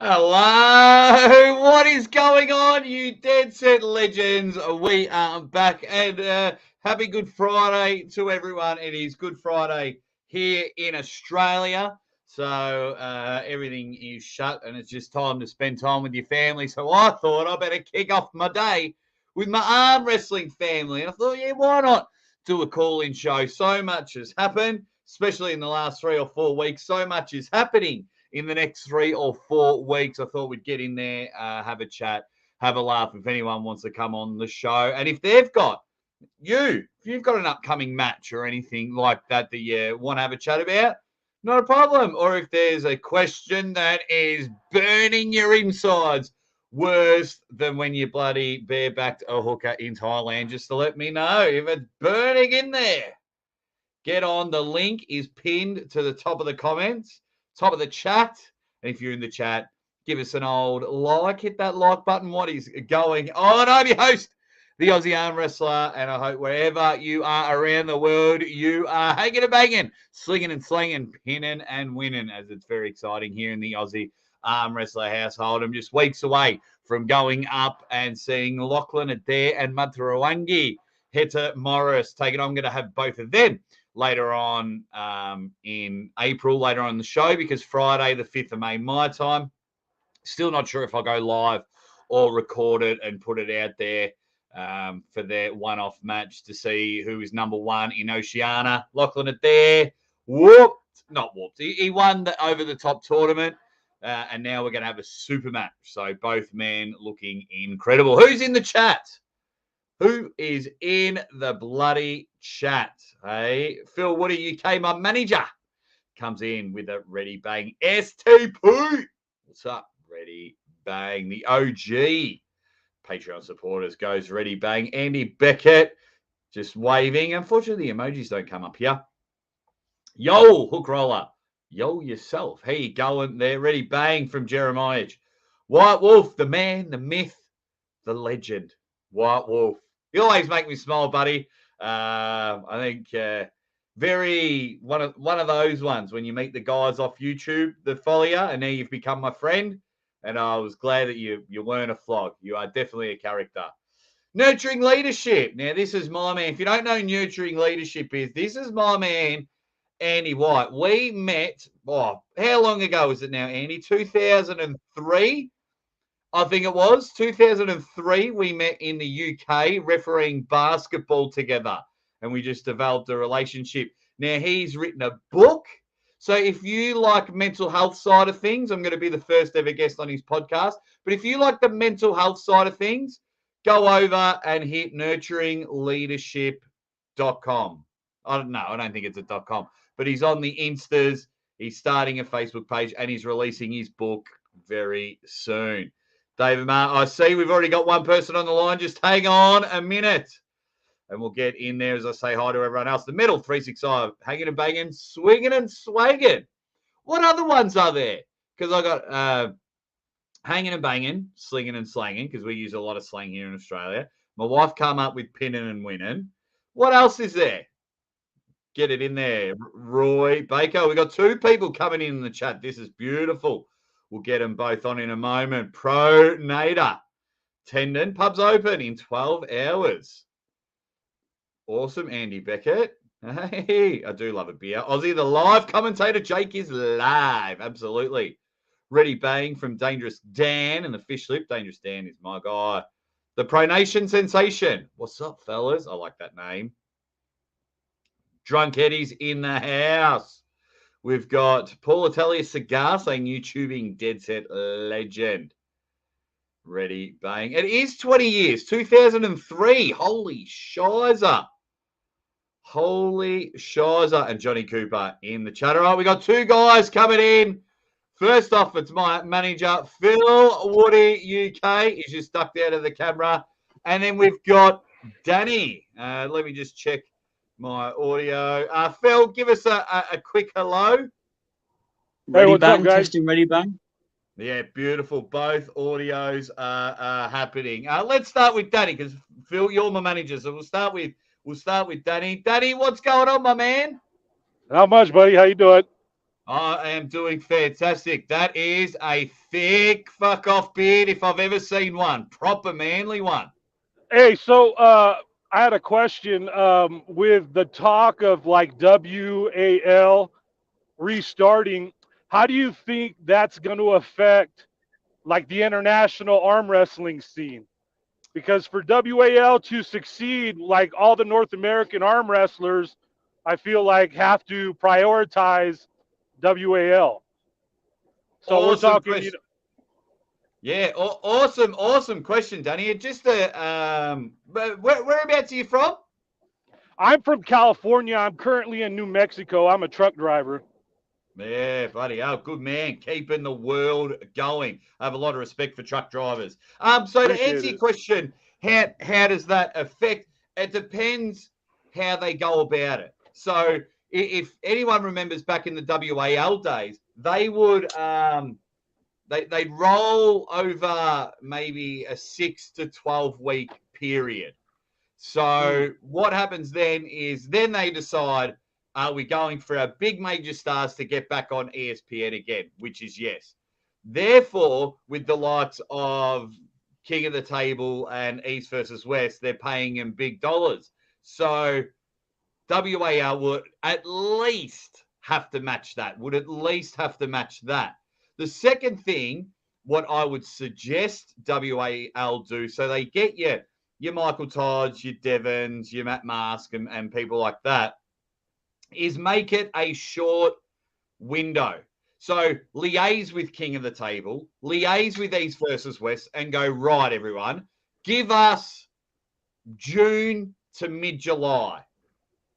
Hello, what is going on, you Dead Set Legends? We are back, and happy Good Friday to everyone. It is Good Friday here in Australia, so everything is shut, and it's just time to spend time with your family. So I thought I better kick off my day with my arm wrestling family, and I thought, yeah, why not do a call-in show? So much has happened, especially in the last 3 or 4 weeks. So much is happening in the next 3 or 4 weeks. I thought we'd get in there, have a chat, have a laugh if anyone wants to come on the show. And if they've got if you've got an upcoming match or anything like that that you want to have a chat about, not a problem. Or if there's a question that is burning your insides worse than when you bloody barebacked a hooker in Thailand, just to let me know if it's burning in there. Get on. The link is pinned to the top of the comments, top of the chat. And if you're in the chat, give us an old like. Hit that like button. What is going on? I'm your host, the Aussie Armwrestler, and I hope wherever you are around the world, you are hanging and banging, slinging and slinging, pinning and winning, as it's very exciting here in the Aussie Armwrestler household. I'm just weeks away from going up and seeing Lachlan Adair and Matarawangi Heta Morris taking on. I'm going to have both of them later on in April, later on in the show, because Friday, the 5th of May, my time. Still not sure if I'll go live or record it and put it out there for their one-off match to see who is number one in Oceania. Lachlan Adair, not whooped. He won the over-the-top tournament, and now we're going to have a super match. So both men looking incredible. Who's in the chat? Who is in the bloody chat? Hey, Phil Woody, UK, my manager, comes in with a ready bang. STP. What's up? Ready bang. The OG Patreon supporters goes ready bang. Andy Beckett just waving. Unfortunately, the emojis don't come up here. Yo, hook roller. Yo yourself. How you going there? Ready bang from Jeremiah. White Wolf, the man, the myth, the legend. White Wolf. You always make me smile, buddy. I think very one of those ones when you meet the guys off YouTube that follow you, and now you've become my friend. And I was glad that you weren't a flog. You are definitely a character. Nurturing leadership. Now, this is my man. If you don't know nurturing leadership this is my man, Andy White. We met, how long ago was it now, Andy? 2003? I think it was 2003. We met in the UK refereeing basketball together, and we just developed a relationship. Now, he's written a book. So if you like mental health side of things, I'm going to be the first ever guest on his podcast. But if you like the mental health side of things, go over and hit nurturingleadership.com. I don't think it's a .com, but he's on the Instas. He's starting a Facebook page, and he's releasing his book very soon. David Marr, I see we've already got one person on the line. Just hang on a minute, and we'll get in there as I say hi to everyone else. The Middle 365, hanging and banging, swinging and swagging. What other ones are there? Because I got hanging and banging, slinging and slanging, because we use a lot of slang here in Australia. My wife come up with pinning and winning. What else is there? Get it in there. Roy Baker. We got 2 people coming in the chat. This is beautiful. We'll get them both on in a moment. Pro Nader. Tendon. Pubs open in 12 hours. Awesome, Andy Beckett. Hey, I do love a beer. Aussie, the live commentator. Jake is live. Absolutely. Ready bang from Dangerous Dan and the Fish Slip. Dangerous Dan is my guy. The Pro Nation sensation. What's up, fellas? I like that name. Drunk Eddie's in the house. We've got Paul Atelier Cigar saying YouTubing Dead Set Legend. Ready, bang. It is 20 years, 2003. Holy shiza. Holy shiza. And Johnny Cooper in the chat. All right, we got 2 guys coming in. First off, it's my manager, Phil Woody, UK. He's just ducked out of the camera. And then we've got Danny. Let me just check my audio. Phil, give us a quick hello. Ready bang, testing ready bang. Yeah, beautiful. Both audios are happening. Let's start with Danny because Phil, you're my manager, so we'll start with Danny. Danny, what's going on, my man? Not much, buddy. How you doing? I am doing fantastic. That is a thick fuck off beard if I've ever seen one. Proper manly one. Hey, so I had a question with the talk of like WAL restarting. How do you think that's going to affect like the international arm wrestling scene? Because for WAL to succeed, like all the North American arm wrestlers, I feel like have to prioritize WAL. So we're Awesome talking, question. Yeah, awesome question, Danny. Just but whereabouts are you from? I'm from California. I'm currently in New Mexico. I'm a truck driver. Yeah, bloody hell, good man, keeping the world going. I have a lot of respect for truck drivers. So to Appreciate answer your it. question, how does that affect? It depends how they go about it. So if anyone remembers back in the WAL days, they would they'd roll over maybe a 6 to 12 week period. So what happens then is then they decide, are we going for our big major stars to get back on ESPN again? Which is yes. Therefore, with the likes of King of the Table and East versus West, they're paying them big dollars. So WAL would at least have to match that, would at least have to match that. The second thing, what I would suggest WAL do, so they get your Michael Todds, your Devons, your Matt Mask, and people like that, is make it a short window. So liaise with King of the Table, liaise with East versus West, and go, right, everyone, give us June to mid-July.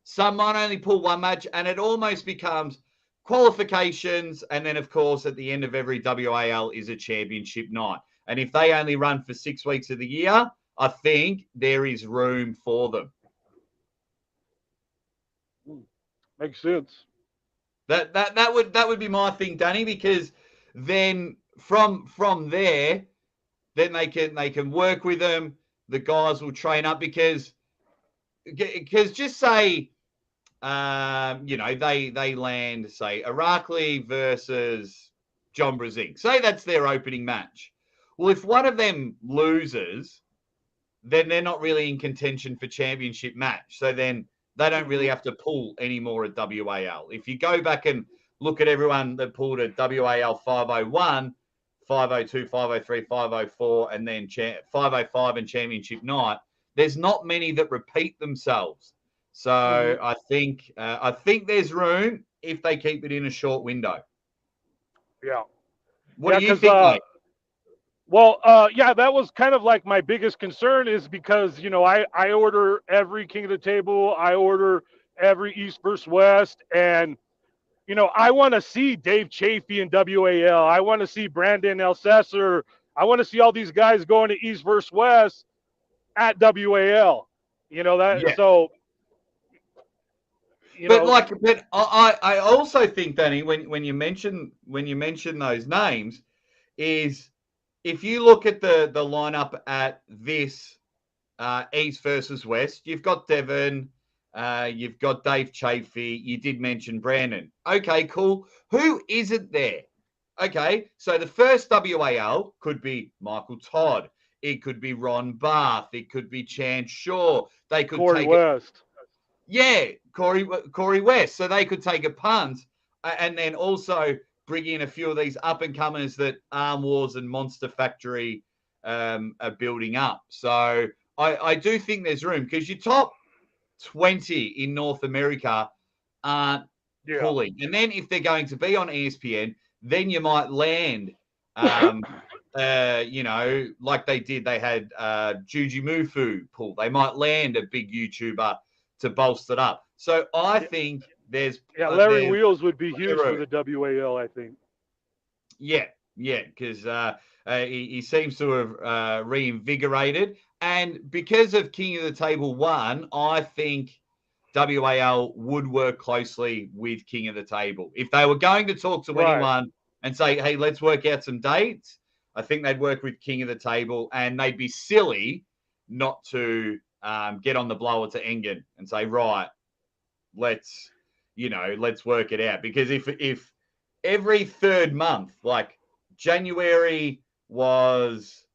Some might only pull one match, and it almost becomes qualifications. And then, of course, at the end of every WAL is a championship night. And if they only run for 6 weeks of the year, I think there is room for them. Makes sense. That would be my thing, Danny, because then from there, then they can work with them. The guys will train up because just say they land, say, Irakli versus John Brazing. Say that's their opening match. Well, if one of them loses, then they're not really in contention for championship match. So then they don't really have to pull anymore at WAL. If you go back and look at everyone that pulled at WAL 501, 502, 503, 504, and then 505 and championship night, there's not many that repeat themselves. So I think there's room if they keep it in a short window. Yeah. What do you think, mate? Well, that was kind of like my biggest concern is because, I order every King of the Table. I order every East versus West. And, I want to see Dave Chafee in WAL. I want to see Brandon Elsesser. I want to see all these guys going to East versus West at WAL. So... But I also think, Danny, when you mention those names, is if you look at the lineup at this East versus West, you've got Devon, you've got Dave Chafee, you did mention Brandon. Okay, cool. Who isn't there? Okay, so the first WAL could be Michael Todd. It could be Ron Barth. It could be Chance Shaw. They could Corey take West. Corey West. So they could take a punt and then also bring in a few of these up-and-comers that Arm Wars and Monster Factory are building up. So I do think there's room because your top 20 in North America aren't pulling. And then if they're going to be on ESPN, then you might land, like they did. They had Juji Mufu pull. They might land a big YouTuber to bolster it up. So I think there's... Larry Wheels would be huge for the WAL, I think. Yeah, because he seems to have reinvigorated. And because of King of the Table 1, I think WAL would work closely with King of the Table. If they were going to talk to anyone and say, hey, let's work out some dates, I think they'd work with King of the Table, and they'd be silly not to get on the blower to Engen and say, right, let's work it out. Because if every third month, like January was,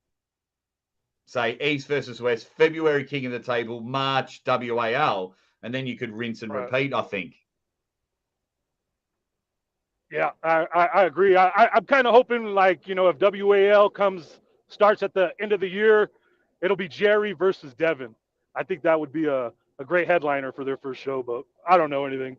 say, East versus West, February King of the Table, March WAL, and then you could rinse and repeat, I think. Yeah, I agree. I'm kind of hoping, like, you know, if WAL starts at the end of the year, it'll be Jerry versus Devin. I think that would be a great headliner for their first show, but I don't know anything.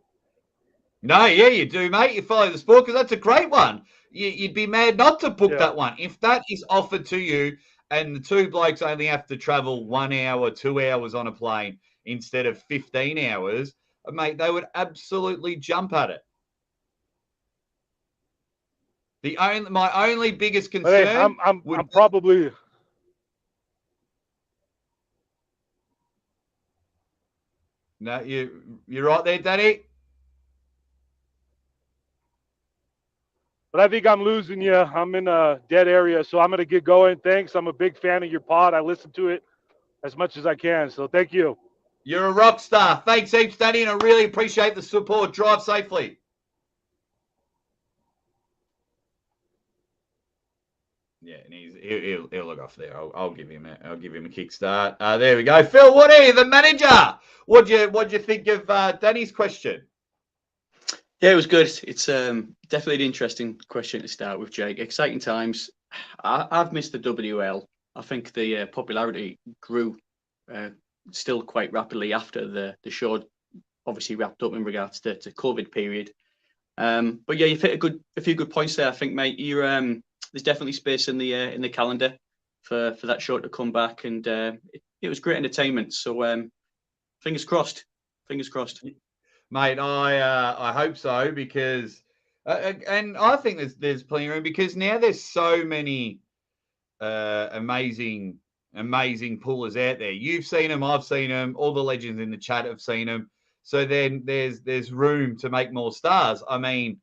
No, yeah, you do, mate. You follow the sport because that's a great one. You'd be mad not to book that one. If that is offered to you and the two blokes only have to travel 1 hour, 2 hours on a plane instead of 15 hours, mate, they would absolutely jump at it. My only biggest concern. Hey, I'm probably. No, you're right there, Danny. But I think I'm losing you. I'm in a dead area, so I'm going to get going. Thanks. I'm a big fan of your pod. I listen to it as much as I can, so thank you. You're a rock star. Thanks heaps, Danny, and I really appreciate the support. Drive safely. Yeah, and he'll look off there. I'll give him a kickstart. There we go. Phil Woody, the manager. What'd you think of Danny's question? Yeah, it was good. It's definitely an interesting question to start with, Jake. Exciting times. I've missed the WL. I think the popularity grew still quite rapidly after the show obviously wrapped up in regards to COVID period. But yeah, you've hit a few good points there. I think, mate, there's definitely space in the calendar for that show to come back, and it was great entertainment. So fingers crossed. Fingers crossed. Mate, I hope so, because and I think there's plenty of room, because now there's so many amazing pullers out there. You've seen them, I've seen them, all the legends in the chat have seen them. So then there's room to make more stars. I mean,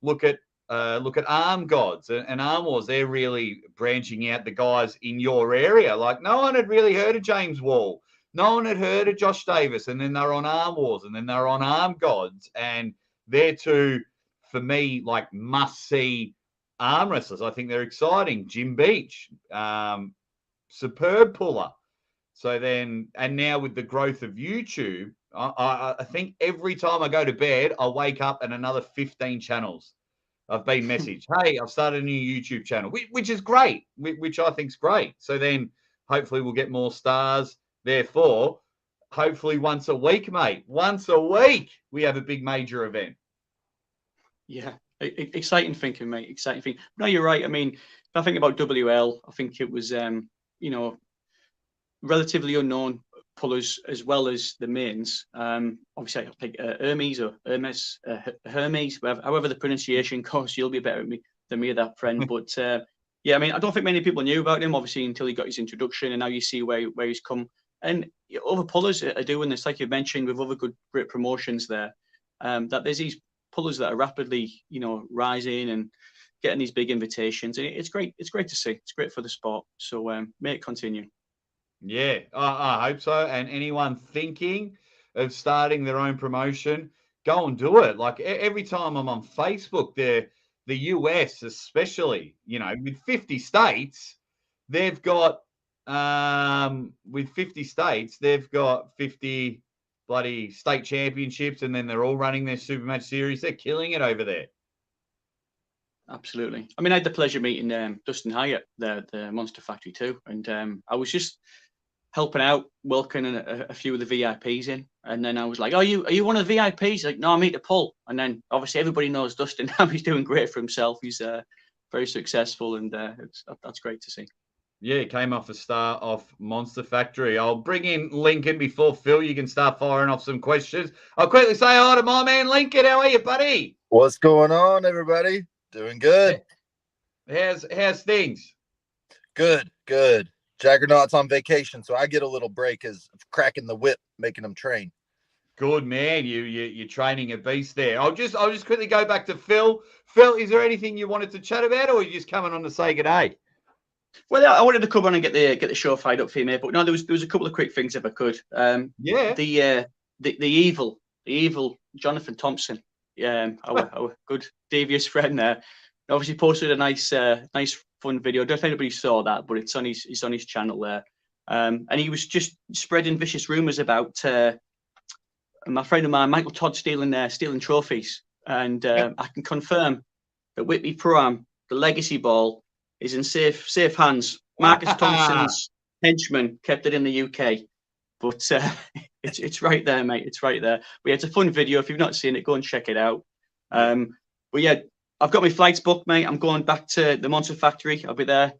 look at Arm Gods and Arm Wars. They're really branching out the guys in your area. Like, no one had really heard of James Wall. No one had heard of Josh Davis, and then they're on Arm Wars, and then they're on Arm Gods, and they're two, for me, like, must-see arm wrestlers. I think they're exciting. Jim Beach, superb puller. So then, and now with the growth of YouTube, I think every time I go to bed, I wake up and another 15 channels. I've been messaged, hey, I've started a new YouTube channel, which is great, which I think is great. So then hopefully we'll get more stars. Therefore, hopefully once a week, mate, once a week, we have a big major event. Yeah, exciting thinking, mate. Exciting thinking. No, you're right. I mean, if I think about WL, I think it was, relatively unknown pullers as well as the mains. Obviously, I think Hermes or Hermes, however the pronunciation goes, you'll be better than me, that friend. But yeah, I mean, I don't think many people knew about him, obviously, until he got his introduction, and now you see where he's come. And other pullers are doing this, like you mentioned, with other great promotions there. That there's these pullers that are rapidly, rising and getting these big invitations, and it's great. It's great to see. It's great for the sport. So may it continue. Yeah, I hope so. And anyone thinking of starting their own promotion, go and do it. Like, every time I'm on Facebook, the US especially, with 50 states, they've got with 50 states, they've got 50 bloody state championships, and then they're all running their super match series. They're killing it over there. Absolutely. I mean, I had the pleasure meeting Dustin Hyatt, the Monster Factory too, and I was just helping out, welcoming a few of the VIPs in, and then I was like, "Oh, are you one of the VIPs?" He's like, "No, I'm here to pull." And then obviously everybody knows Dustin now. He's doing great for himself. He's very successful, and that's great to see. Yeah, came off a star off Monster Factory. I'll bring in Lincoln before Phil. You can start firing off some questions. I'll quickly say hi to my man Lincoln. How are you, buddy? What's going on, everybody? Doing good. How's things? Good. Jaggernaut's on vacation, so I get a little break as cracking the whip, making them train. Good, man. You're training a beast there. I'll just quickly go back to Phil. Phil, is there anything you wanted to chat about, or are you just coming on to say good day? Well, I wanted to come on and get the show fired up for you, mate. But no, there was a couple of quick things if I could. Yeah. The evil Jonathan Thompson. our good devious friend there, obviously posted a nice fun video. I don't know if anybody saw that, but it's on his channel there. And he was just spreading vicious rumours about my friend of mine, Michael Todd, stealing trophies. And I can confirm that Whitby Pro-Am, the legacy ball, is in safe hands. Marcus Thompson's henchman kept it in the UK. But it's right there, mate. It's right there. But yeah, it's a fun video. If you've not seen it, go and check it out. But yeah, I've got my flights booked, mate. I'm going back to the Monster Factory. I'll be there.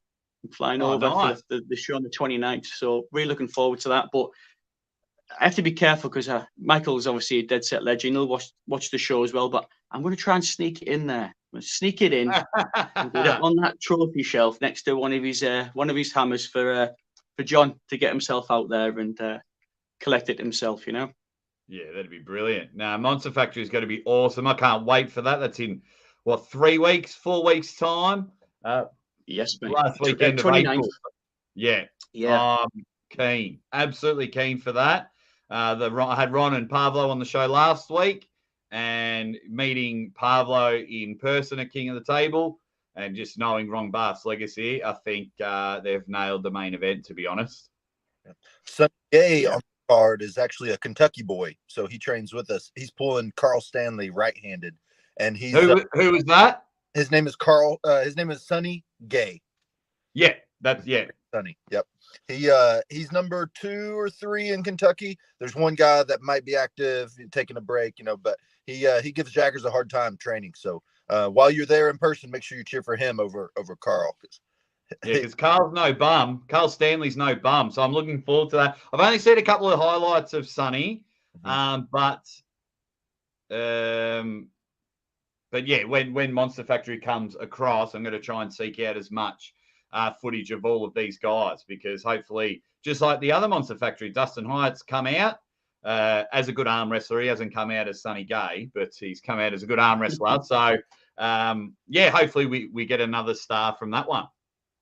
I'm flying over for the show on the 29th. So really looking forward to that. But I have to be careful because Michael's obviously a dead set legend. He'll watch the show as well. But I'm going to try and sneak it in there. I'm going to sneak it in and put it on that trophy shelf next to one of his hammers for John to get himself out there and collect it himself, you know? Yeah, that'd be brilliant. Now, Monster Factory is going to be awesome. I can't wait for that. That's in, 4 weeks' time? Yes, mate. Last weekend 29th. of April. Yeah. I'm keen. Absolutely keen for that. I had Ron and Pablo on the show last week, and meeting Pablo in person at King of the Table and just knowing Ron Barth's legacy, I think they've nailed the main event, to be honest. Sonny Gay on the card is actually a Kentucky boy, so he trains with us. He's pulling Carl Stanley right-handed, and he's who is that? His name is Carl. His name is Sonny Gay. Yeah, Sonny. Yep. He's number 2 or 3 in Kentucky. There's one guy that might be active, taking a break, but he gives Jaggers a hard time training. So while you're there in person, make sure you cheer for him over Carl. Because Carl's no bum. Carl Stanley's no bum. So I'm looking forward to that. I've only seen a couple of highlights of Sonny, but yeah, when Monster Factory comes across, I'm going to try and seek out as much footage of all of these guys, because hopefully, just like the other Monster Factory, Dustin Hyatt's come out as a good arm wrestler. He hasn't come out as Sonny Gay, but he's come out as a good arm wrestler. So yeah, hopefully we get another star from that one.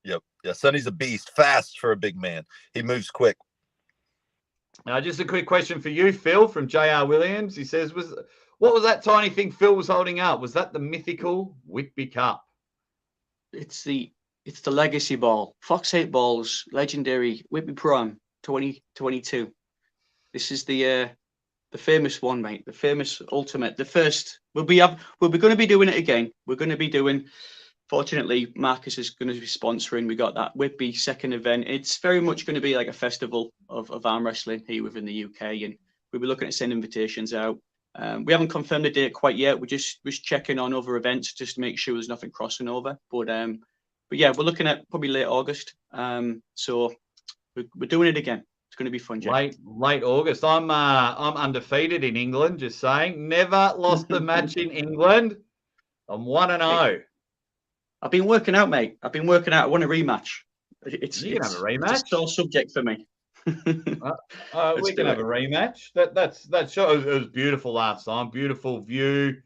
Yep. Yeah, Sonny's a beast, fast for a big man. He moves quick. Just a quick question for you, Phil, from JR Williams. He says, what was that tiny thing Phil was holding up? Was that the mythical Whitby Cup? It's the legacy ball. Fox 8 balls, legendary Whitby Pro-Am 2022. This is the famous one, mate. The famous ultimate. The first. We'll be going to be doing it again. We're going to be doing. Fortunately, Marcus is going to be sponsoring. We got that Whitby second event. It's very much going to be like a festival of arm wrestling here within the UK, and we'll be looking to send invitations out. We haven't confirmed the date quite yet. We're just checking on other events just to make sure there's nothing crossing over. But yeah, we're looking at probably late August. So we're doing it again. It's going to be fun, Jack. Late August. I'm undefeated in England. Just saying, never lost a match in England. I'm 1-0. I've been working out, mate. I want a rematch. You can have a rematch. It's a sore subject for me. We can have a rematch. That show it was beautiful last time. Beautiful view.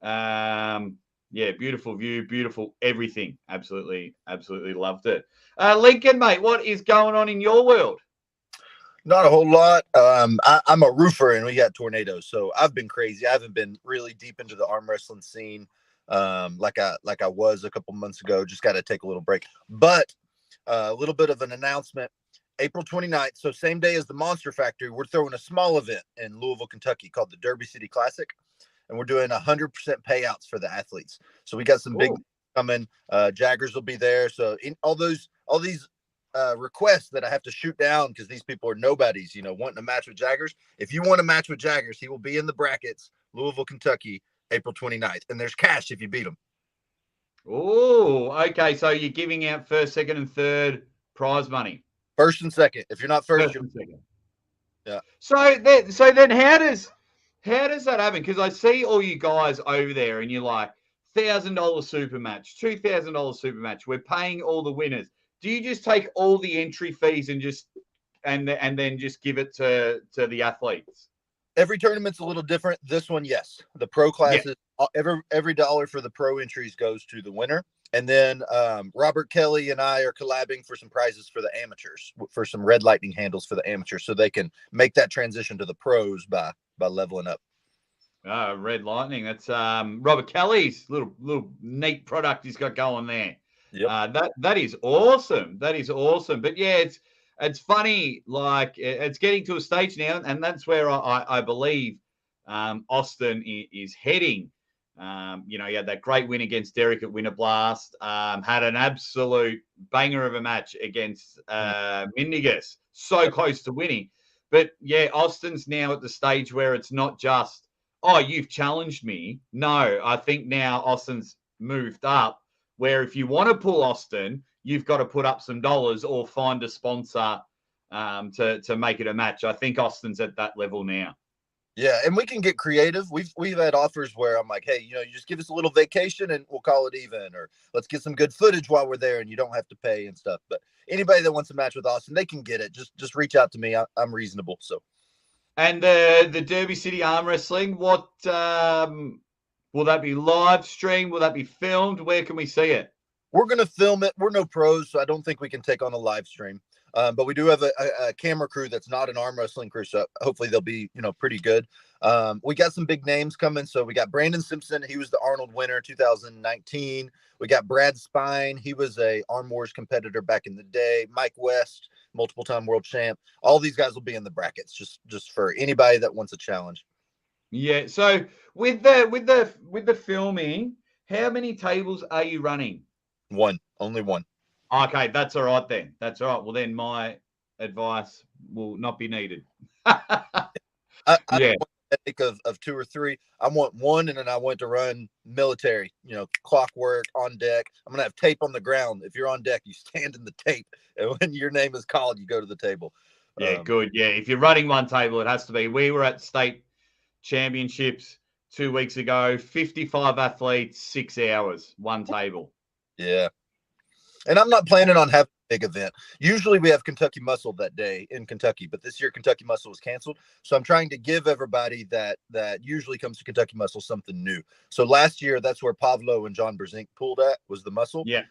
Yeah, beautiful view, beautiful everything. Absolutely loved it. Lincoln, mate, what is going on in your world? Not a whole lot. I'm a roofer, and we got tornadoes, so I've been crazy. I haven't been really deep into the arm wrestling scene like I was a couple months ago. Just got to take a little break. But a little bit of an announcement. April 29th, so same day as the Monster Factory, we're throwing a small event in Louisville, Kentucky called the Derby City Classic. And we're doing 100% payouts for the athletes. So we got some big coming. Jaggers will be there. So in all these requests that I have to shoot down because these people are nobodies, wanting a match with Jaggers. If you want a match with Jaggers, he will be in the brackets, Louisville, Kentucky, April 29th. And there's cash if you beat him. Oh, okay. So you're giving out first, second, and third prize money. First and second. If you're not first, you're second. Yeah. So then how does that happen? Because I see all you guys over there, and you're like $1,000 super match, $2,000 super match. We're paying all the winners. Do you just take all the entry fees and then just give it to the athletes? Every tournament's a little different. This one, yes. The pro classes, every dollar for the pro entries goes to the winner. And then Robert Kelly and I are collabing for some prizes for the amateurs, for some red lightning handles for the amateurs, so they can make that transition to the pros by leveling up. Red Lightning. That's Robert Kelly's little neat product he's got going there. Yep. That is awesome. That is awesome. But yeah, it's funny. Like it's getting to a stage now, and that's where I believe Austin is heading. You know, he had that great win against Derek at Winter Blast. Had an absolute banger of a match against Mindigus. So close to winning. But yeah, Austin's now at the stage where it's not just, oh, you've challenged me. No, I think now Austin's moved up where if you want to pull Austin, you've got to put up some dollars or find a sponsor to make it a match. I think Austin's at that level now. Yeah, and we can get creative. We've had offers where I'm like, hey, you just give us a little vacation and we'll call it even, or let's get some good footage while we're there and you don't have to pay and stuff. But anybody that wants a match with Austin, they can get it. Just reach out to me. I'm reasonable. So. And the Derby City Arm Wrestling, what will that be live streamed? Will that be filmed? Where can we see it? We're going to film it. We're no pros, so I don't think we can take on a live stream. But we do have a camera crew that's not an arm wrestling crew, so hopefully they'll be, pretty good. We got some big names coming. So we got Brandon Simpson. He was the Arnold winner 2019. We got Brad Spine. He was a Arm Wars competitor back in the day. Mike West, multiple-time world champ. All these guys will be in the brackets just for anybody that wants a challenge. Yeah. So with the filming, how many tables are you running? Only one. Okay, that's all right then. That's all right. Well, then my advice will not be needed. I don't want to think of two or three. I want one, and then I want to run military, clockwork on deck. I'm going to have tape on the ground. If you're on deck, you stand in the tape. And when your name is called, you go to the table. Yeah, good. Yeah, if you're running one table, it has to be. We were at state championships 2 weeks ago, 55 athletes, 6 hours, one table. Yeah. And I'm not planning on having a big event. Usually we have Kentucky Muscle that day in Kentucky, but this year Kentucky Muscle was canceled. So I'm trying to give everybody that usually comes to Kentucky Muscle something new. So last year, that's where Pavlo and John Brzezinski pulled at, was the muscle. Yeah.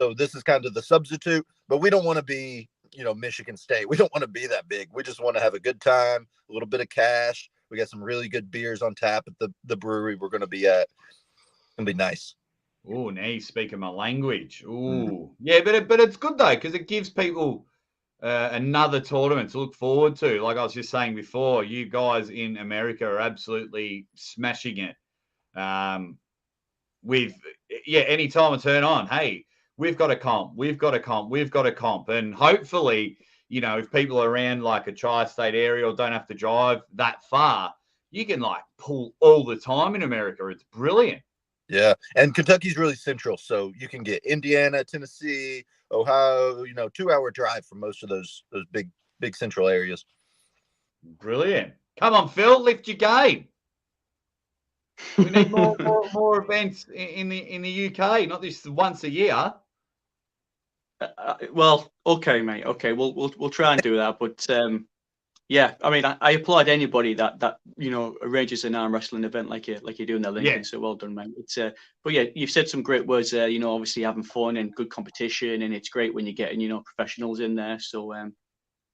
So this is kind of the substitute, but we don't want to be, Michigan State. We don't want to be that big. We just want to have a good time, a little bit of cash. We got some really good beers on tap at the brewery we're going to be at. It's going to be nice. Oh, now you're speaking my language. Oh, yeah, but it's good though because it gives people another tournament to look forward to. Like I was just saying before, you guys in America are absolutely smashing it. Any time I turn on, hey, we've got a comp, and hopefully, if people are around like a tri-state area or don't have to drive that far, you can like pull all the time in America. It's brilliant. Yeah, and Kentucky's really central, so you can get Indiana, Tennessee, Ohio, 2-hour drive from most of those big central areas. Brilliant. Come on, Phil, lift your game. We need more events in the UK, not this once a year. Well, okay, mate. Okay, we'll try and do that, but yeah, I mean, I applaud anybody that arranges an arm wrestling event like you do in the Lincoln. Yeah. So well done, mate. It's but yeah, you've said some great words there. Obviously having fun and good competition, and it's great when you're getting professionals in there. So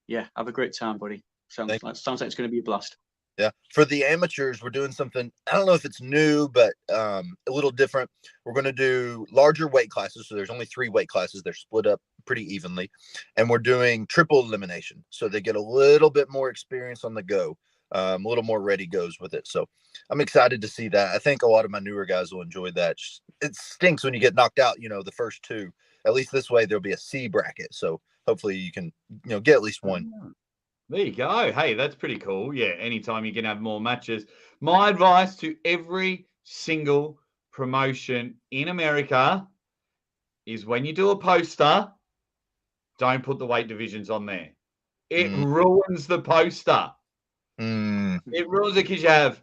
yeah, have a great time, buddy. Sounds like it's going to be a blast. Yeah, for the amateurs, we're doing something. I don't know if it's new, but a little different. We're going to do larger weight classes. So there's only 3 weight classes. They're split up pretty evenly, and we're doing triple elimination. So they get a little bit more experience on the go, a little more ready goes with it. So I'm excited to see that. I think a lot of my newer guys will enjoy that. It stinks when you get knocked out, the first 2. At least this way there'll be a C bracket. So hopefully you can, get at least one. There you go. Hey, that's pretty cool. Yeah, anytime you can have more matches. My advice to every single promotion in America is when you do a poster, don't put the weight divisions on there. It ruins the poster. It ruins it because you have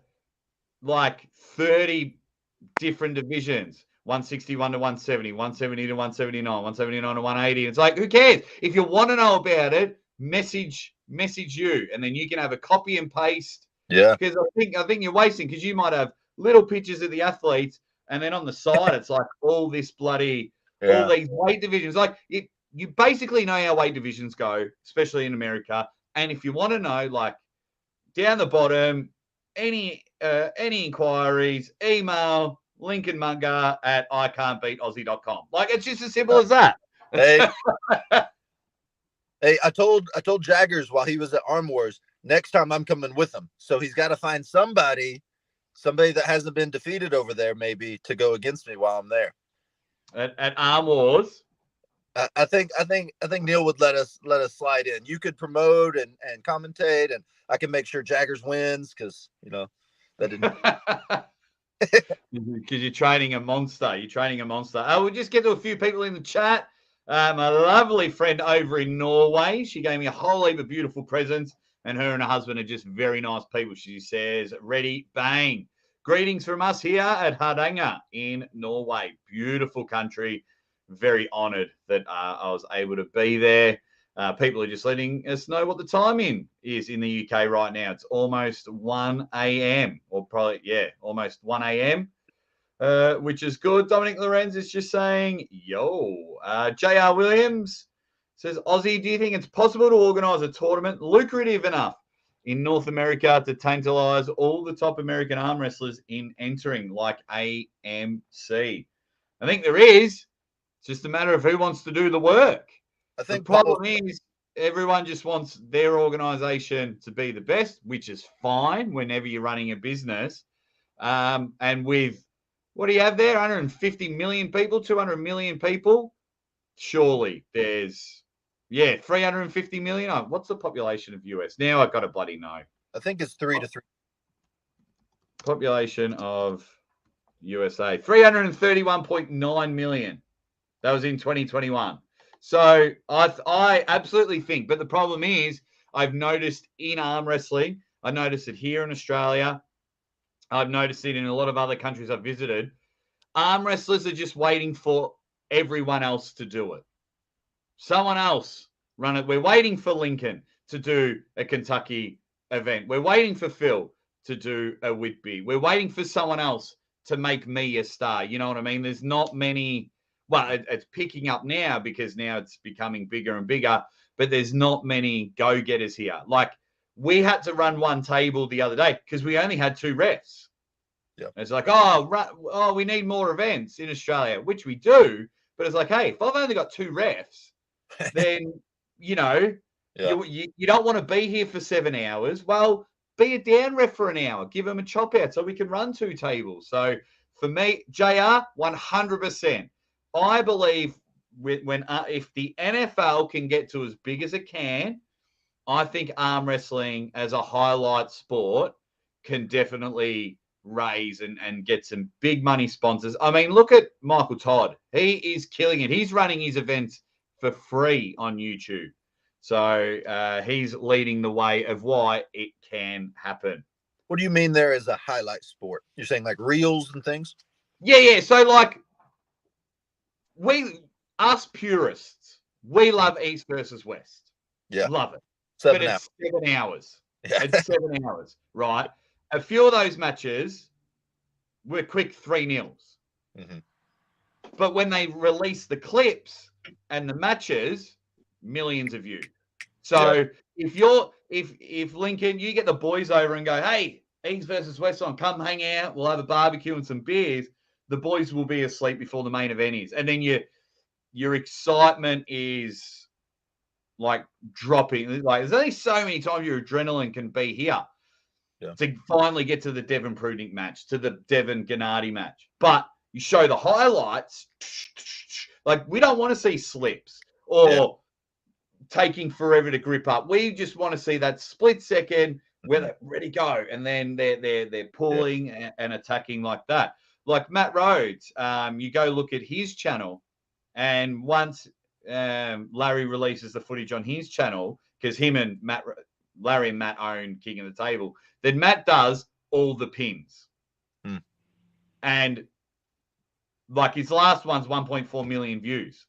like 30 different divisions. 161 to 170, 170 to 179, 179 to 180. It's like, who cares? If you want to know about it, message you, and then you can have a copy and paste. Yeah. Because I think you're wasting, because you might have little pictures of the athletes, and then on the side it's like all this bloody all these weight divisions. Like you basically know how weight divisions go, especially in America. And if you want to know, like down the bottom, any any inquiries, email lincolnmunger@ican'tbeataussie.com. Like, it's just as simple as that. Hey, hey, I told Jaggers while he was at Arm Wars, next time I'm coming with him. So he's got to find somebody that hasn't been defeated over there, maybe, to go against me while I'm there. At Arm Wars. I think Neil would let us slide in. You could promote and commentate, and I can make sure Jaggers wins because that didn't. Because you're training a monster. We'll just get to a few people in the chat. My lovely friend over in Norway. She gave me a whole heap of beautiful presents, and her and her husband are just very nice people. She says, "Ready, bang." Greetings from us here at Hardanger in Norway. Beautiful country. Very honoured that I was able to be there. People are just letting us know what the time is in the UK right now. It's almost 1 a.m. or probably, almost 1 a.m., which is good. Dominic Lorenz is just saying, yo. J.R. Williams says, Aussie, do you think it's possible to organise a tournament lucrative enough in North America to tantalise all the top American arm wrestlers in entering, like AMC? I think there is. It's just a matter of who wants to do the work. I think the problem is everyone just wants their organisation to be the best, which is fine whenever you're running a business. And with, what do you have there? 150 million people, 200 million people? Surely there's, 350 million. Oh, what's the population of US? Now I've got to bloody know. I think it's 3 to 3. Population of USA, 331.9 million. That was in 2021. So I absolutely think, but the problem is I've noticed in arm wrestling, I noticed it here in Australia, I've noticed it in a lot of other countries I've visited, arm wrestlers are just waiting for everyone else to do it. Someone else run it. We're waiting for Lincoln to do a Kentucky event. We're waiting for Phil to do a Whitby. We're waiting for someone else to make me a star. You know what I mean? There's not many. Well, it's picking up now because now it's becoming bigger and bigger, but there's not many go-getters here. Like, we had to run one table the other day because we only had 2 refs. Yeah. It's like, we need more events in Australia, which we do. But it's like, hey, if I've only got 2 refs, then, you don't want to be here for 7 hours. Well, be a down ref for an hour. Give them a chop out so we can run 2 tables. So for me, JR, 100%. I believe if the NFL can get to as big as it can, I think arm wrestling as a highlight sport can definitely raise and get some big money sponsors. I mean, look at Michael Todd. He is killing it. He's running his events for free on YouTube. So he's leading the way of why it can happen. What do you mean there is a highlight sport? You're saying like reels and things? Yeah. So like, us purists, we love East versus West. Yeah. Love it. 7 but hours. It's 7 hours. Yeah. It's 7 hours, right? A few of those matches were quick 3-0. Mm-hmm. But when they release the clips and the matches, millions of views. So if Lincoln, you get the boys over and go, hey, East versus West on, come hang out. We'll have a barbecue and some beers. The boys will be asleep before the main event is. And then your excitement is like dropping. Like, there's only so many times your adrenaline can be here to finally get to the Devin Prudnick match, to the Devin Gennady match. But you show the highlights, like, we don't want to see slips or taking forever to grip up. We just want to see that split second where they're ready to go, and then they're pulling and attacking like that. Like Matt Rhodes, you go look at his channel, and once Larry releases the footage on his channel, because him and Larry and Matt own King of the Table, then Matt does all the pins. And like his last one's 1.4 million views.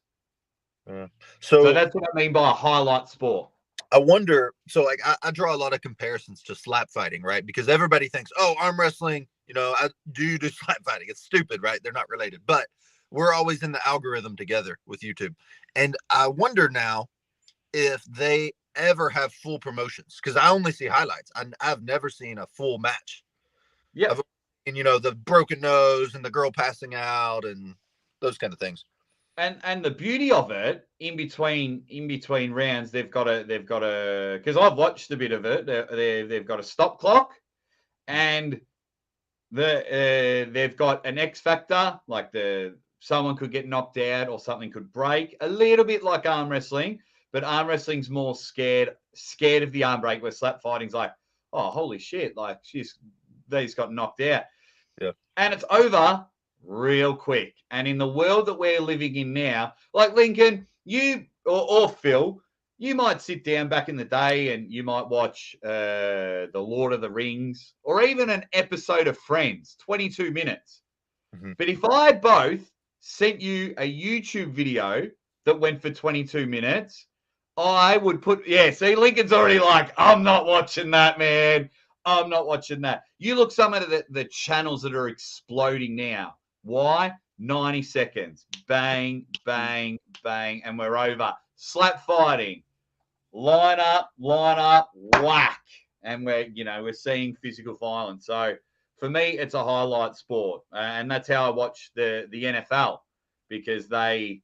So that's what I mean by a highlight sport. I wonder, so like I draw a lot of comparisons to slap fighting, right? Because everybody thinks, oh, arm wrestling, I do slap fighting. It's stupid, right? They're not related. But we're always in the algorithm together with YouTube. And I wonder now if they ever have full promotions, because I only see highlights. I've never seen a full match. Yeah. And the broken nose and the girl passing out and those kind of things. And the beauty of it, in between rounds, they've got a because I've watched a bit of it. They've got a stop clock, and they've got an X factor, like someone could get knocked out or something could break, a little bit like arm wrestling, but arm wrestling's more scared of the arm break, where slap fighting's like, oh holy shit, like they just got knocked out. Yeah. And it's over real quick. And in the world that we're living in now, like Lincoln, you or Phil, you might sit down back in the day and you might watch The Lord of the Rings or even an episode of Friends, 22 minutes. Mm-hmm. But if I both sent you a YouTube video that went for 22 minutes, I would see, Lincoln's already like, I'm not watching that, man. I'm not watching that. You look some of the channels that are exploding now. Why? 90 seconds. Bang, bang, bang, and we're over. Slap fighting. Line up, whack. And we're seeing physical violence. So for me, it's a highlight sport. And that's how I watch the NFL, because they,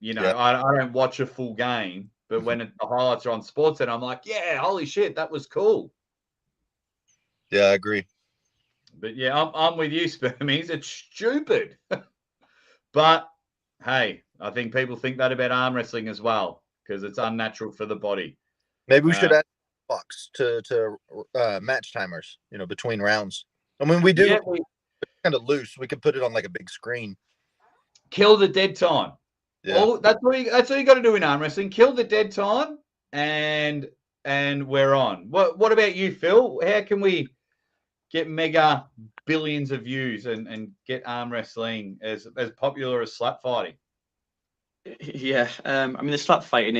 I don't watch a full game, but when the highlights are on sports, and I'm like, yeah, holy shit, that was cool. Yeah, I agree. But yeah, I'm with you, Spermies. It's stupid. But hey, I think people think that about arm wrestling as well, because it's unnatural for the body. Maybe we should add clocks to match timers, between rounds. I mean, we do kind of loose. We could put it on like a big screen. Kill the dead time. Yeah. That's all you got to do in arm wrestling. Kill the dead time, and we're on. What about you, Phil? How can we get mega billions of views and get arm wrestling as popular as slap fighting? Yeah, I mean, the slap fighting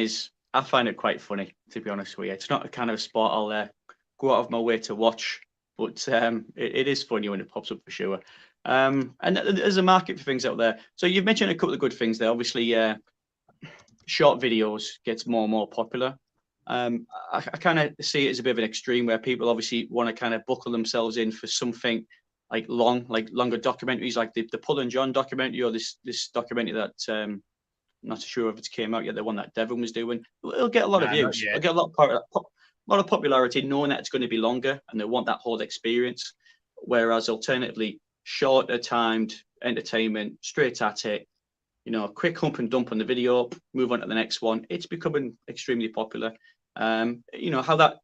I find it quite funny, to be honest with you. It's not a kind of sport I'll go out of my way to watch, but it is funny when it pops up for sure. And there's a market for things out there. So you've mentioned a couple of good things there. Obviously, short videos gets more and more popular. I kind of see it as a bit of an extreme, where people obviously want to kind of buckle themselves in for something like longer documentaries, like the Pull and John documentary, or this documentary that I'm not sure if it's came out yet, the one that Devon was doing. It'll get a lot of views. It'll get a lot of popularity, knowing that it's going to be longer and they want that whole experience. Whereas alternatively, shorter timed entertainment, straight at it, quick hump and dump on the video, move on to the next one. It's becoming extremely popular. How that,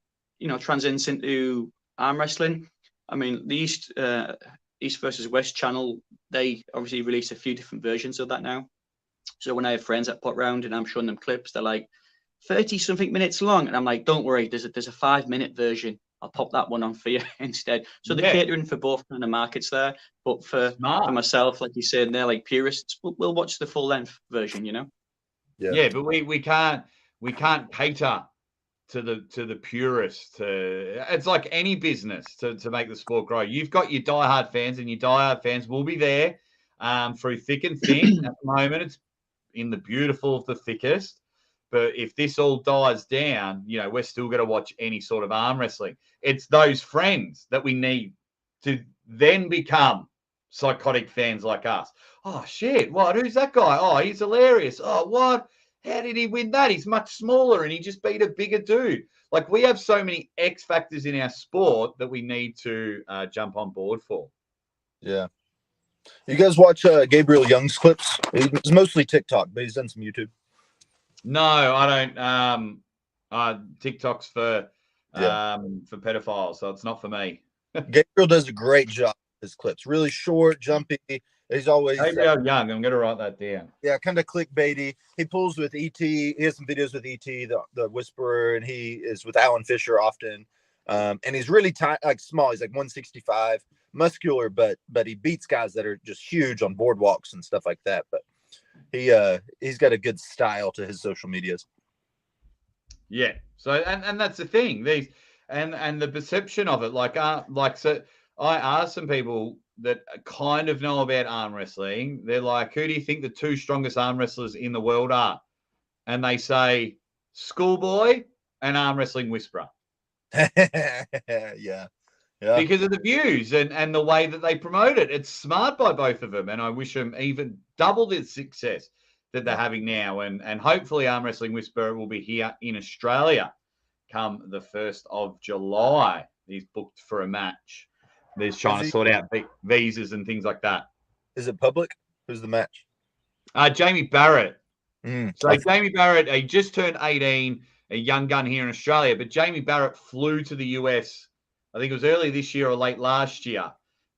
transcends into arm wrestling. I mean, the East versus West channel, they obviously release a few different versions of that now. So when I have friends that put round and I'm showing them clips, they're like 30 something minutes long. And I'm like, don't worry, there's a 5-minute version. I'll pop that one on for you instead. So they're catering for both kind of markets there. But for myself, like you said, they're like purists. We'll watch the full length version, Yeah, but we can't cater to the purists. It's like any business to make the sport grow. You've got your diehard fans, and your diehard fans will be there through thick and thin. At the moment, it's in the beautiful of the thickest. But if this all dies down, we're still going to watch any sort of arm wrestling. It's those friends that we need to then become psychotic fans like us. Oh, shit. What? Who's that guy? Oh, he's hilarious. Oh, what? How did he win that? He's much smaller and he just beat a bigger dude. Like, we have so many X factors in our sport that we need to jump on board for. Yeah. You guys watch Gabriel Young's clips? It's mostly TikTok, but he's done some YouTube. No, I don't. TikTok's for pedophiles, so it's not for me. Gabriel does a great job with his clips. Really short, jumpy. He's always Gabriel Young. I'm going to write that down. Yeah, kind of clickbaity. He pulls with ET. He has some videos with ET, the Whisperer, and he is with Alan Fisher often. And he's really small. He's like 165, muscular, but he beats guys that are just huge on boardwalks and stuff like that. But he's got a good style to his social medias. Yeah. So and that's the thing. These and the perception of it, so I asked some people that kind of know about arm wrestling. They're like, who do you think the 2 strongest arm wrestlers in the world are? And they say Schoolboy and Arm Wrestling Whisperer. Yeah. Yeah. because of the views and the way that they promote it. It's smart by both of them, and I wish them even double the success that they're having now. And hopefully Arm Wrestling Whisperer will be here in Australia come the 1st of July. He's booked for a match. They're trying to sort out visas and things like that. Is it public? Who's the match? Jamie Barrett. So I- Jamie Barrett, he just turned 18, a young gun here in Australia, but Jamie Barrett flew to the US, I think it was early this year or late last year,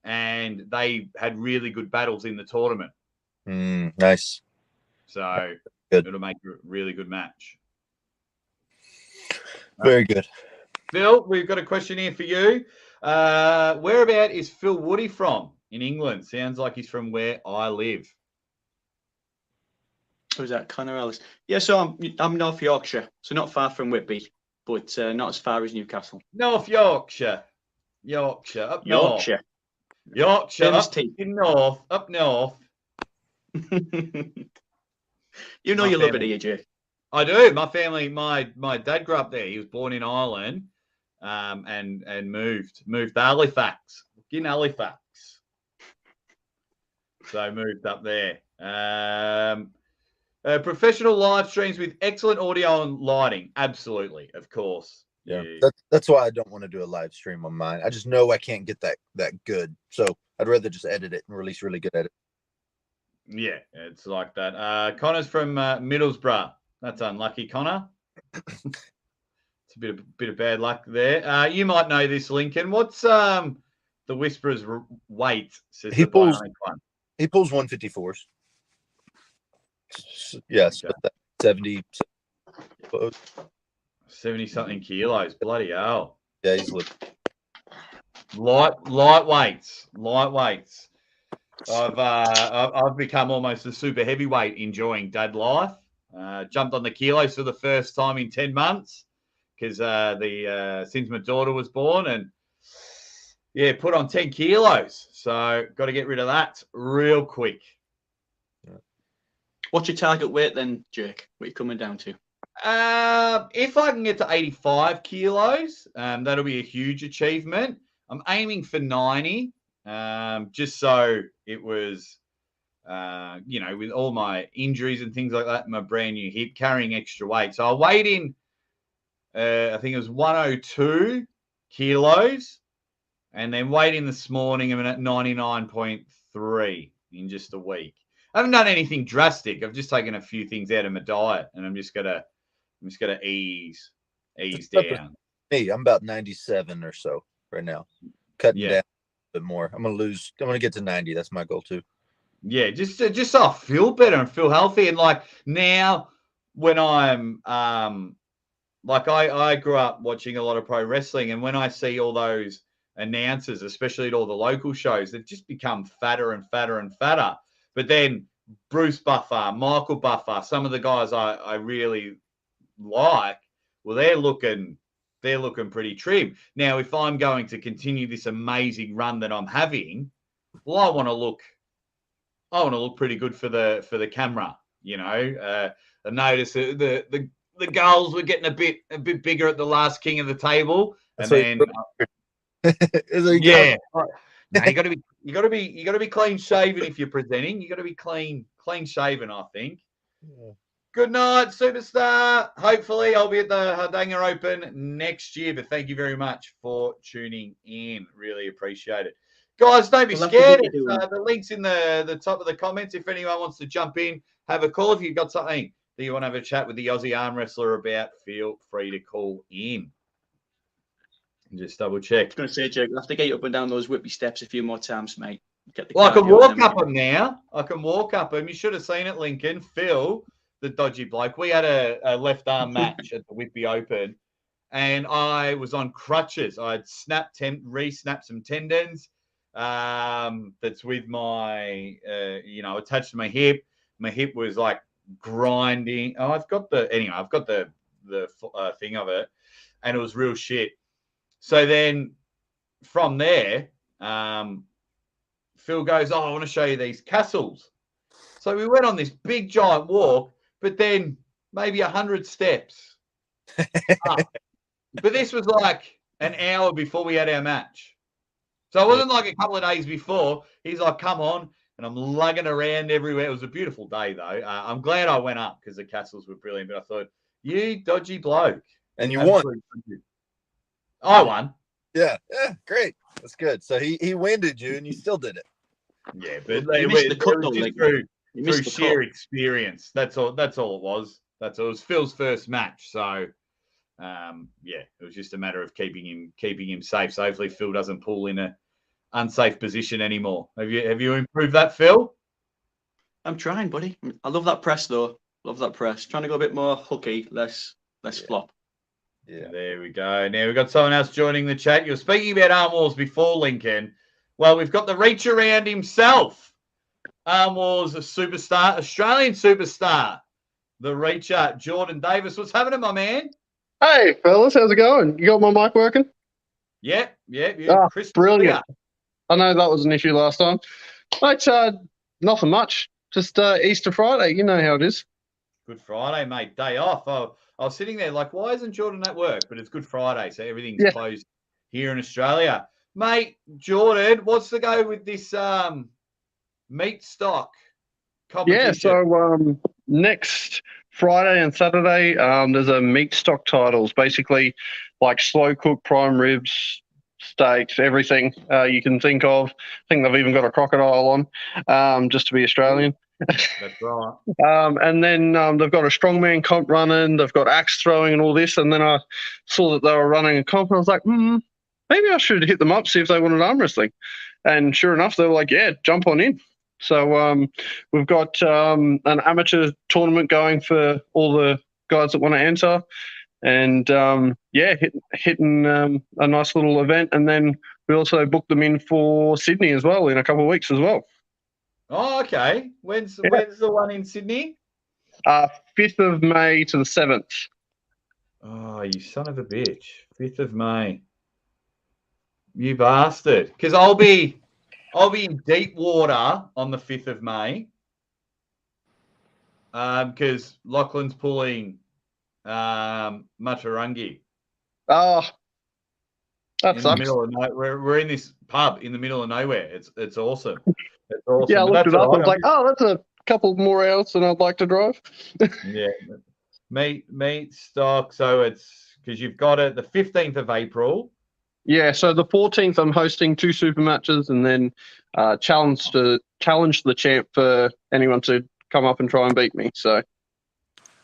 and they had really good battles in the tournament. Nice. So Good. It'll make a really good match. Very good. Phil, we've got a question here for you. Whereabout is Phil Woody from in England? Sounds like he's from where I live. Who's that? Connor Ellis. Yeah, so I'm North Yorkshire, so not far from Whitby, but not as far as Newcastle. North Yorkshire. Yorkshire. Up north. Yorkshire. Yorkshire. Famous Up team. in north. Up north. You know My you love it family. here, Jay. I do. My family, my dad grew up there. He was born in Ireland, and moved to Halifax, in Halifax. So moved up there. Professional live streams with excellent audio and lighting. Absolutely, of course. Yeah. That's why I don't want to do a live stream on mine. I just know I can't get that good. So I'd rather just edit it and release really good edit. Yeah, it's like that. Connor's from Middlesbrough. That's unlucky, Connor. It's a bit of bad luck there. You might know this, Lincoln. What's the Whisperer's weight? Says He the pulls- Bionic One. He pulls 154s. Yes, Okay. but that 70. 70-something kilos. Bloody hell. Yeah, he's lit. Lightweights. I've become almost a super heavyweight enjoying dad life. Jumped on the kilos for the first time in 10 months because since my daughter was born, and yeah, put on 10 kilos. So got to get rid of that real quick. What's your target weight then, Jake? What are you coming down to? If I can get to 85 kilos, that'll be a huge achievement. I'm aiming for 90, just so it was, with all my injuries and things like that, my brand new hip, carrying extra weight. So I weighed in, I think it was 102 kilos, and then weighed in this morning, I'm at 99.3 in just a week. I haven't done anything drastic. I've just taken a few things out of my diet, and I'm just gonna ease down. Me, I'm about 97 or so right now. Cutting down a bit more. I'm gonna get to 90. That's my goal too. Yeah, just so I feel better and feel healthy. And like now, when I'm like I grew up watching a lot of pro wrestling, and when I see all those announcers, especially at all the local shows, they've just become fatter and fatter and fatter. But then Bruce Buffer, Michael Buffer, some of the guys I really like, well, they're looking pretty trim. Now, if I'm going to continue this amazing run that I'm having, well, I want to look pretty good for the camera. I noticed the goals were getting a bit bigger at the last King of the Table, and then yeah. No, you got to be clean shaven if you're presenting. You got to be clean shaven, I think. Yeah. Good night, superstar. Hopefully, I'll be at the Hardanger Open next year. But thank you very much for tuning in. Really appreciate it, guys. Don't be scared. The link's in the top of the comments. If anyone wants to jump in, have a call. If you've got something that you want to have a chat with the Aussie Armwrestler about, feel free to call in. Just double check. I was going to say, Jake, I'll have to get you up and down those Whitby steps a few more times, mate. Well, I can walk up them now. I can walk up them. You should have seen it, Lincoln. Phil, the dodgy bloke. We had a left arm match at the Whitby Open, and I was on crutches. I had re-snapped some tendons. That's with my, attached to my hip. My hip was like grinding. Oh, I've got the thing of it, and it was real shit. So then from there, Phil goes, I want to show you these castles. So we went on this big giant walk, but then maybe 100 steps up. But this was like an hour before we had our match. So it wasn't like a couple of days before. He's like, come on. And I'm lugging around everywhere. It was a beautiful day, though. I'm glad I went up because the castles were brilliant. But I thought, you dodgy bloke. And you won. I won. Yeah, great. That's good. So he winded you, and you still did it. Yeah, but You missed the cut, it was though, just like, through sheer experience. That's all it was. It was Phil's first match. So, it was just a matter of keeping him safe. So hopefully Phil doesn't pull in a unsafe position anymore. Have you improved that, Phil? I'm trying, buddy. I love that press, though. Love that press. Trying to go a bit more hooky, less flop. Yeah, there we go. Now we've got someone else joining the chat. You were speaking about arm wars before, Lincoln. Well, we've got the reach around himself. Arm wars, a superstar, Australian superstar, the reacher, Jordan Davis. What's happening, my man? Hey, fellas, how's it going? You got my mic working? Yep. Brilliant. I know that was an issue last time. Mate, nothing much. Just Easter Friday. You know how it is. Good Friday, mate. Day off. Oh, I was sitting there like, why isn't Jordan at work? But it's Good Friday, so everything's closed here in Australia. Mate, Jordan, what's the go with this meat stock competition? Yeah, so next Friday and Saturday, there's a meat stock titles, basically like slow cooked prime ribs, steaks, everything you can think of. I think they've even got a crocodile on, just to be Australian. That's right. And then they've got a strongman comp running, they've got axe throwing and all this. And then I saw that they were running a comp, and I was like, maybe I should hit them up, see if they wanted arm wrestling. And sure enough, they were like, yeah, jump on in. So we've got an amateur tournament going for all the guys that want to enter. And, hitting a nice little event. And then we also booked them in for Sydney as well in a couple of weeks as well. Oh, okay. When's the one in Sydney? 5th of May to the 7th. Oh, you son of a bitch. 5th of May. You bastard. Because I'll be in deep water on the 5th of May. Because Lachlan's pulling Matarangi. Oh, that in sucks. The middle of we're in this pub in the middle of nowhere. It's awesome. It's awesome. Yeah, I looked it up. I was like, that's a couple more hours than I'd like to drive. Yeah. Meat stock. So it's because you've got it the 15th of April. Yeah, so the 14th I'm hosting 2 super matches, and then challenge the champ for anyone to come up and try and beat me. So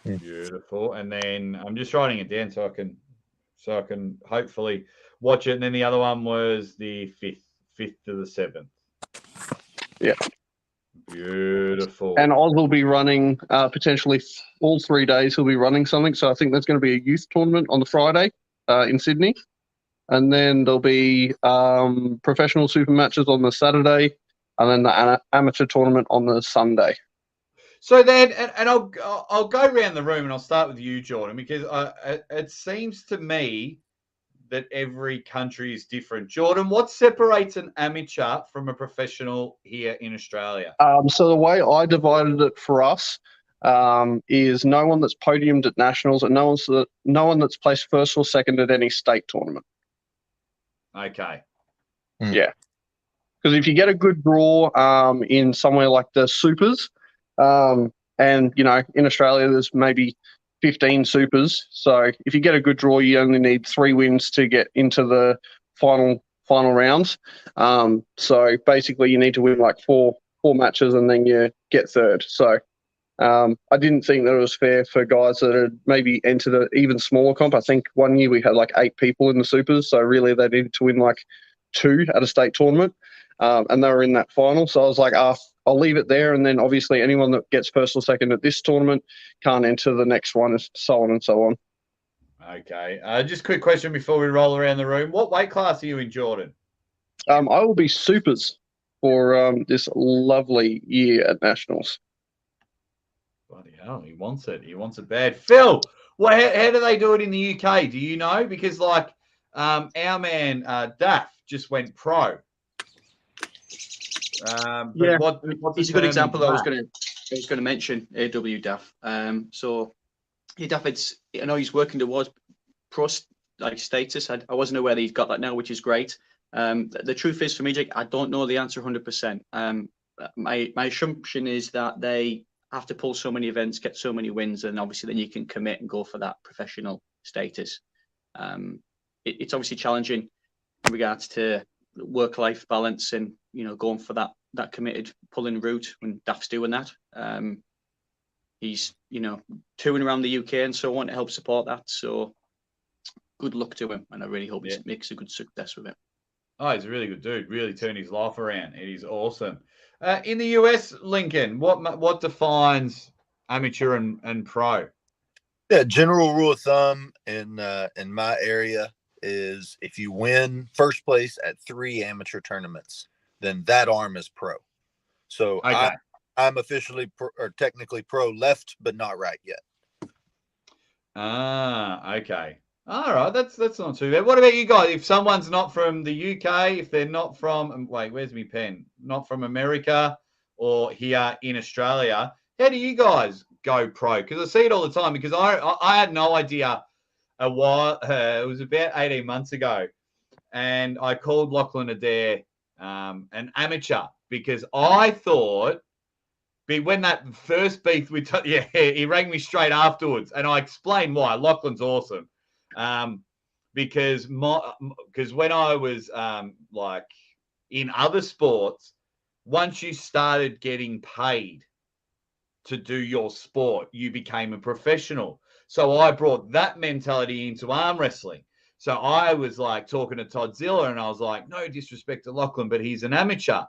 beautiful. And then I'm just writing it down so I can hopefully watch it. And then the other one was the 5th to the 7th. Yeah. Beautiful. And Oz will be running potentially all 3 days. He'll be running something. So I think there's going to be a youth tournament on the Friday in Sydney. And then there'll be professional super matches on the Saturday, and then the amateur tournament on the Sunday. So then, and I'll go around the room, and I'll start with you, Jordan, because it seems to me that every country is different. Jordan, what separates an amateur from a professional here in Australia? So the way I divided it for us is no one that's podiumed at nationals, and no one that's placed first or second at any state tournament. Okay. Yeah. Because if you get a good draw in somewhere like the supers, and, in Australia there's maybe 15 supers. So if you get a good draw, you only need 3 wins to get into the final rounds. So basically you need to win like four matches and then you get third. So I didn't think that it was fair for guys that had maybe entered an even smaller comp. I think one year we had like 8 people in the supers. So really they needed to win like 2 at a state tournament. And they were in that final. So I was like, I'll leave it there. And then obviously anyone that gets first or second at this tournament can't enter the next one, so on and so on. Okay. Just a quick question before we roll around the room. What weight class are you in, Jordan? I will be supers for this lovely year at Nationals. Bloody hell, he wants it. He wants it bad. Phil, how do they do it in the UK? Do you know? Because like our man Daff just went pro. Yeah, he's a good example. I was going to mention AW Daff. So yeah, Daff, I know he's working towards pro like status. I wasn't aware that he's got that now, which is great. The truth is, for me, Jake, I don't know the answer 100%. My assumption is that they have to pull so many events, get so many wins, and obviously then you can commit and go for that professional status. It's obviously challenging in regards to work-life balance and, you know, going for that committed pulling route when Daft's doing that. He's, you know, touring around the UK and so on to help support that. So good luck to him, and I really hope he makes a good success with it. Oh, he's a really good dude. Really turned his life around. It is awesome. In the US, Lincoln, what defines amateur and pro? Yeah, general rule of thumb in my area is if you win first place at 3 amateur tournaments, then that arm is pro. So Okay. I'm officially or technically pro left, but not right yet. Ah, okay. All right, that's not too bad. What about you guys? If someone's not from the UK, if they're not from, wait, where's my pen? Not from America or here in Australia, how do you guys go pro? Because I see it all the time. Because I had no idea a while. It was about 18 months ago, and I called Lachlan Adair an amateur because I thought. When that first beef he rang me straight afterwards, and I explained why. Lachlan's awesome, because when I was like in other sports, once you started getting paid to do your sport, you became a professional. So I brought that mentality into arm wrestling. So I was like talking to Todd Ziller, and I was like, no disrespect to Lachlan, but he's an amateur.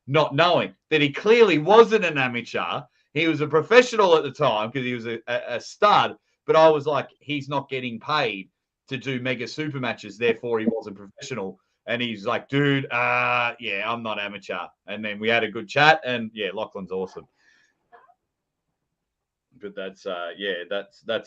Not knowing that he clearly wasn't an amateur. He was a professional at the time because he was a stud. But I was like, he's not getting paid to do mega super matches. Therefore, he wasn't professional. And he's like, dude, yeah, I'm not amateur. And then we had a good chat. And yeah, Lachlan's awesome. But that's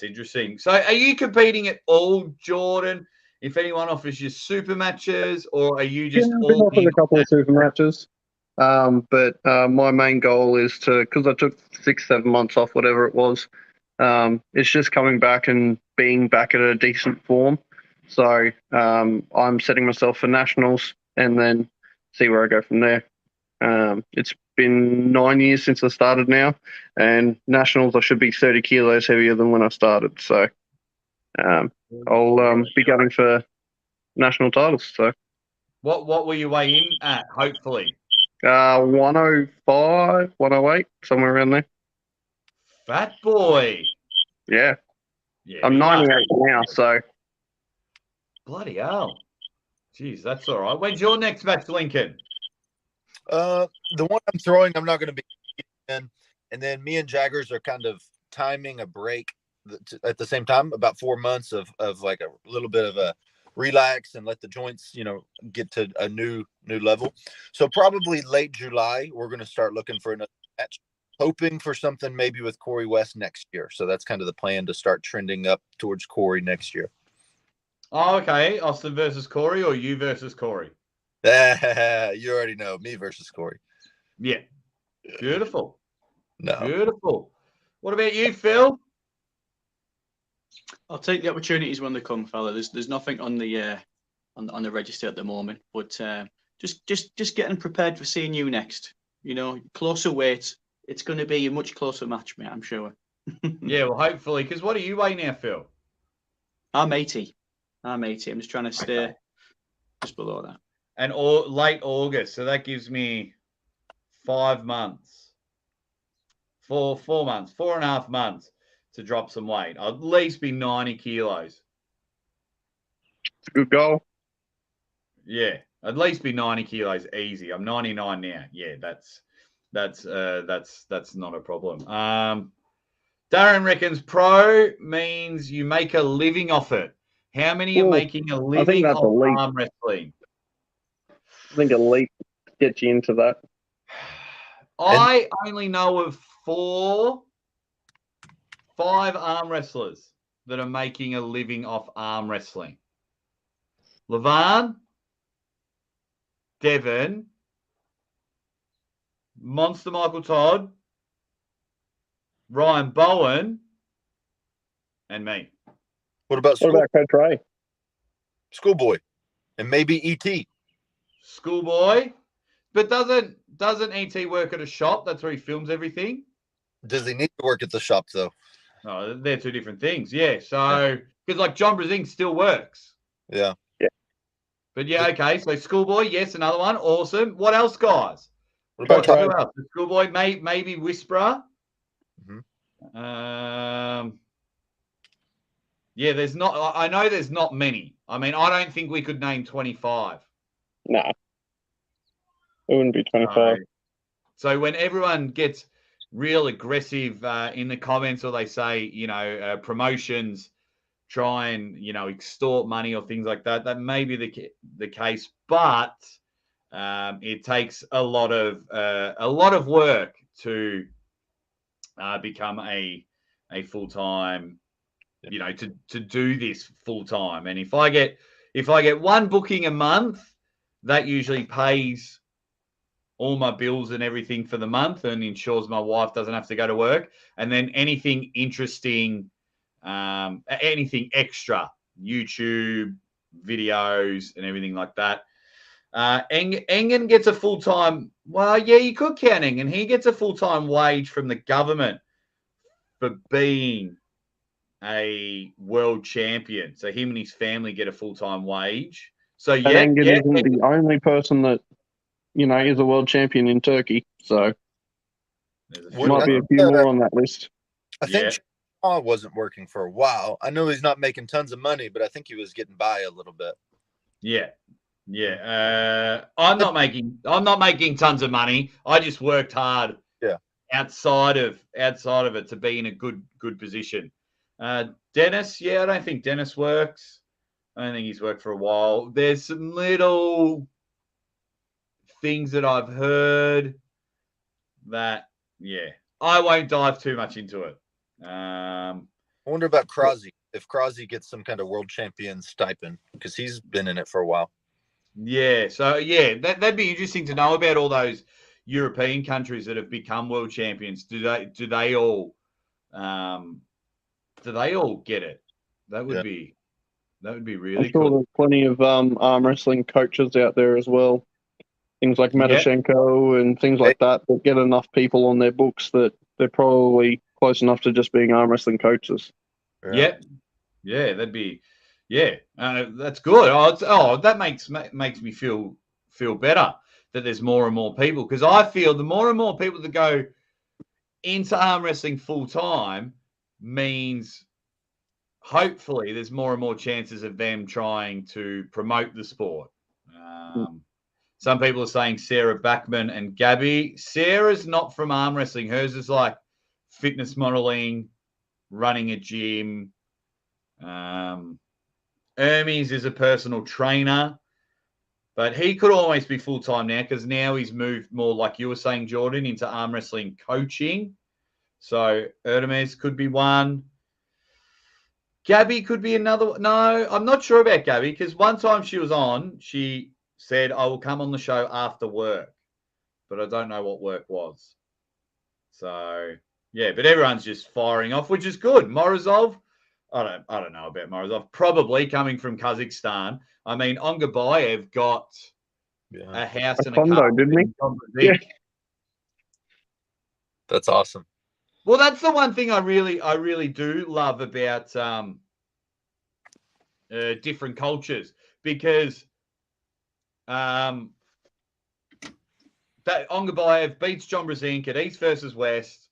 interesting. So are you competing at all, Jordan? If anyone offers you super matches, or are you just been offered a couple of super matches? But my main goal is because I took 6-7 months off, whatever it was. It's just coming back and being back at a decent form. So I'm setting myself for nationals and then see where I go from there. It's been 9 years since I started now, and nationals I should be 30 kilos heavier than when I started. So I'll be going for national titles. So what will you weigh in at? Hopefully. 105, 108, somewhere around there. Fat boy. Yeah. Yeah. I'm 98 now, so. Bloody hell. Jeez, that's all right. When's your next match, Lincoln? The one I'm throwing, I'm not going to be in. And then me and Jaggers are kind of timing a break at the same time, about 4 months of like a little bit of a relax and let the joints, get to a new level. So probably late July, we're going to start looking for another match, hoping for something maybe with Corey West next year. So that's kind of the plan, to start trending up towards Corey next year. Oh, okay. Austin versus Corey, or you versus Corey? You already know, me versus Corey. Yeah. Beautiful. No. Beautiful. What about you, Phil? I'll take the opportunities when they come, fella. There's nothing on the register at the moment, but just getting prepared for seeing you next. Closer weight. It's going to be a much closer match, mate, I'm sure. Yeah, well, hopefully, because what are you weighing now, Phil? I'm 80. I'm just trying to stay just below that. And late August, so that gives me 5 months. 4 months, 4.5 months to drop some weight. I'll at least be 90 kilos. It's a good goal. Yeah, at least be 90 kilos easy. I'm 99 now. Yeah, that's not a problem. Darren reckons pro means you make a living off it. How many are making a living off arm wrestling? I think elite gets you into that. I only know of 5 arm wrestlers that are making a living off arm wrestling. Levan, Devon, Monster Michael Todd, Ryan Bowen, and me. What about Coach Ray? Schoolboy, and maybe ET. Schoolboy. But doesn't ET work at a shop? That's where he films everything. Does he need to work at the shop though? No, they're two different things. Yeah. So because like John Brasing still works. Yeah. But yeah, okay. So Schoolboy, yes, another one. Awesome. What else, guys? What about Who else? Schoolboy, maybe Whisperer. Mhm. Yeah, there's not. I know there's not many. I mean, I don't think we could name 25. No, it wouldn't be 25. So when everyone gets real aggressive in the comments, or they say, promotions try and extort money or things like that, that may be the case, but it takes a lot of work to become a full-time, to do this full-time. And if I get one booking a month, that usually pays all my bills and everything for the month and ensures my wife doesn't have to go to work. And then anything interesting, anything extra, YouTube videos and everything like that. Engen gets a full-time, well, yeah, you could count Engen. He gets a full-time wage from the government for being a world champion. So him and his family get a full-time wage. So And Engen isn't the only person that, is a world champion in Turkey. So there might be a few more on that list. I think Shaw wasn't working for a while. I know he's not making tons of money, but I think he was getting by a little bit. Yeah. I'm not making tons of money. I just worked hard. Yeah. Outside of it to be in a good position. Dennis, I don't think Dennis works. I don't think he's worked for a while. There's some little things that I've heard that, I won't dive too much into it. I wonder about Krause, if Krause gets some kind of world champion stipend, because he's been in it for a while. Yeah, so that'd be interesting to know about all those European countries that have become world champions. Do they all get it? That would be really I'm sure cool. there's plenty of arm wrestling coaches out there as well. Things like Matyshenko and things like that get enough people on their books that they're probably close enough to just being arm wrestling coaches. Yeah, that'd be that's good. That makes me feel better that there's more and more people, because I feel the more and more people that go into arm wrestling full time means hopefully there's more and more chances of them trying to promote the sport. Some people are saying Sarah Backman and Gabby. Sarah's not from arm wrestling. Hers is like fitness modeling, running a gym. Hermes is a personal trainer, but he could almost be full-time now, because now he's moved more, like you were saying, Jordan, into arm wrestling coaching. So Hermes could be one. Gabby could be another. No, I'm not sure about Gabby, because one time she was on, she said, I will come on the show after work, but I don't know what work was. So, but everyone's just firing off, which is good. Morozov, I don't know about Morozov. Probably coming from Kazakhstan. I mean, Ongabayev got a house and a car, didn't he? Yeah. That's awesome. Well, that's the one thing I really do love about different cultures, because that Ongabayev beats John Brasink at East versus West,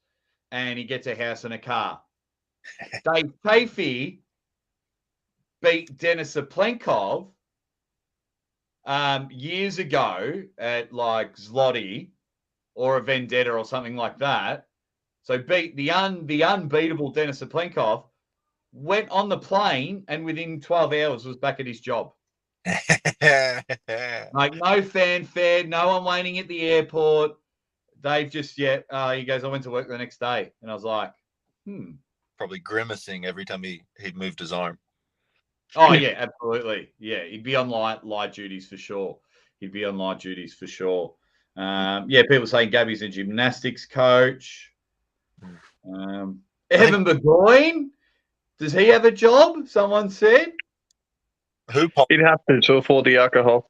and he gets a house and a car. Dave Tafey beat Denis Zaplenkov years ago at like Zloty or a Vendetta or something like that. So beat the unbeatable Denis Zaplenkov, went on the plane, and within 12 hours was back at his job. Like no fanfare, no one waiting at the airport. Dave just he goes, I went to work the next day, and I was like, Probably grimacing every time he moved his arm. Oh yeah, absolutely. Yeah, he'd be on light duties for sure. People saying Gabby's a gymnastics coach. Evan Burgoyne, does he have a job? Someone said. He'd have to afford the alcohol.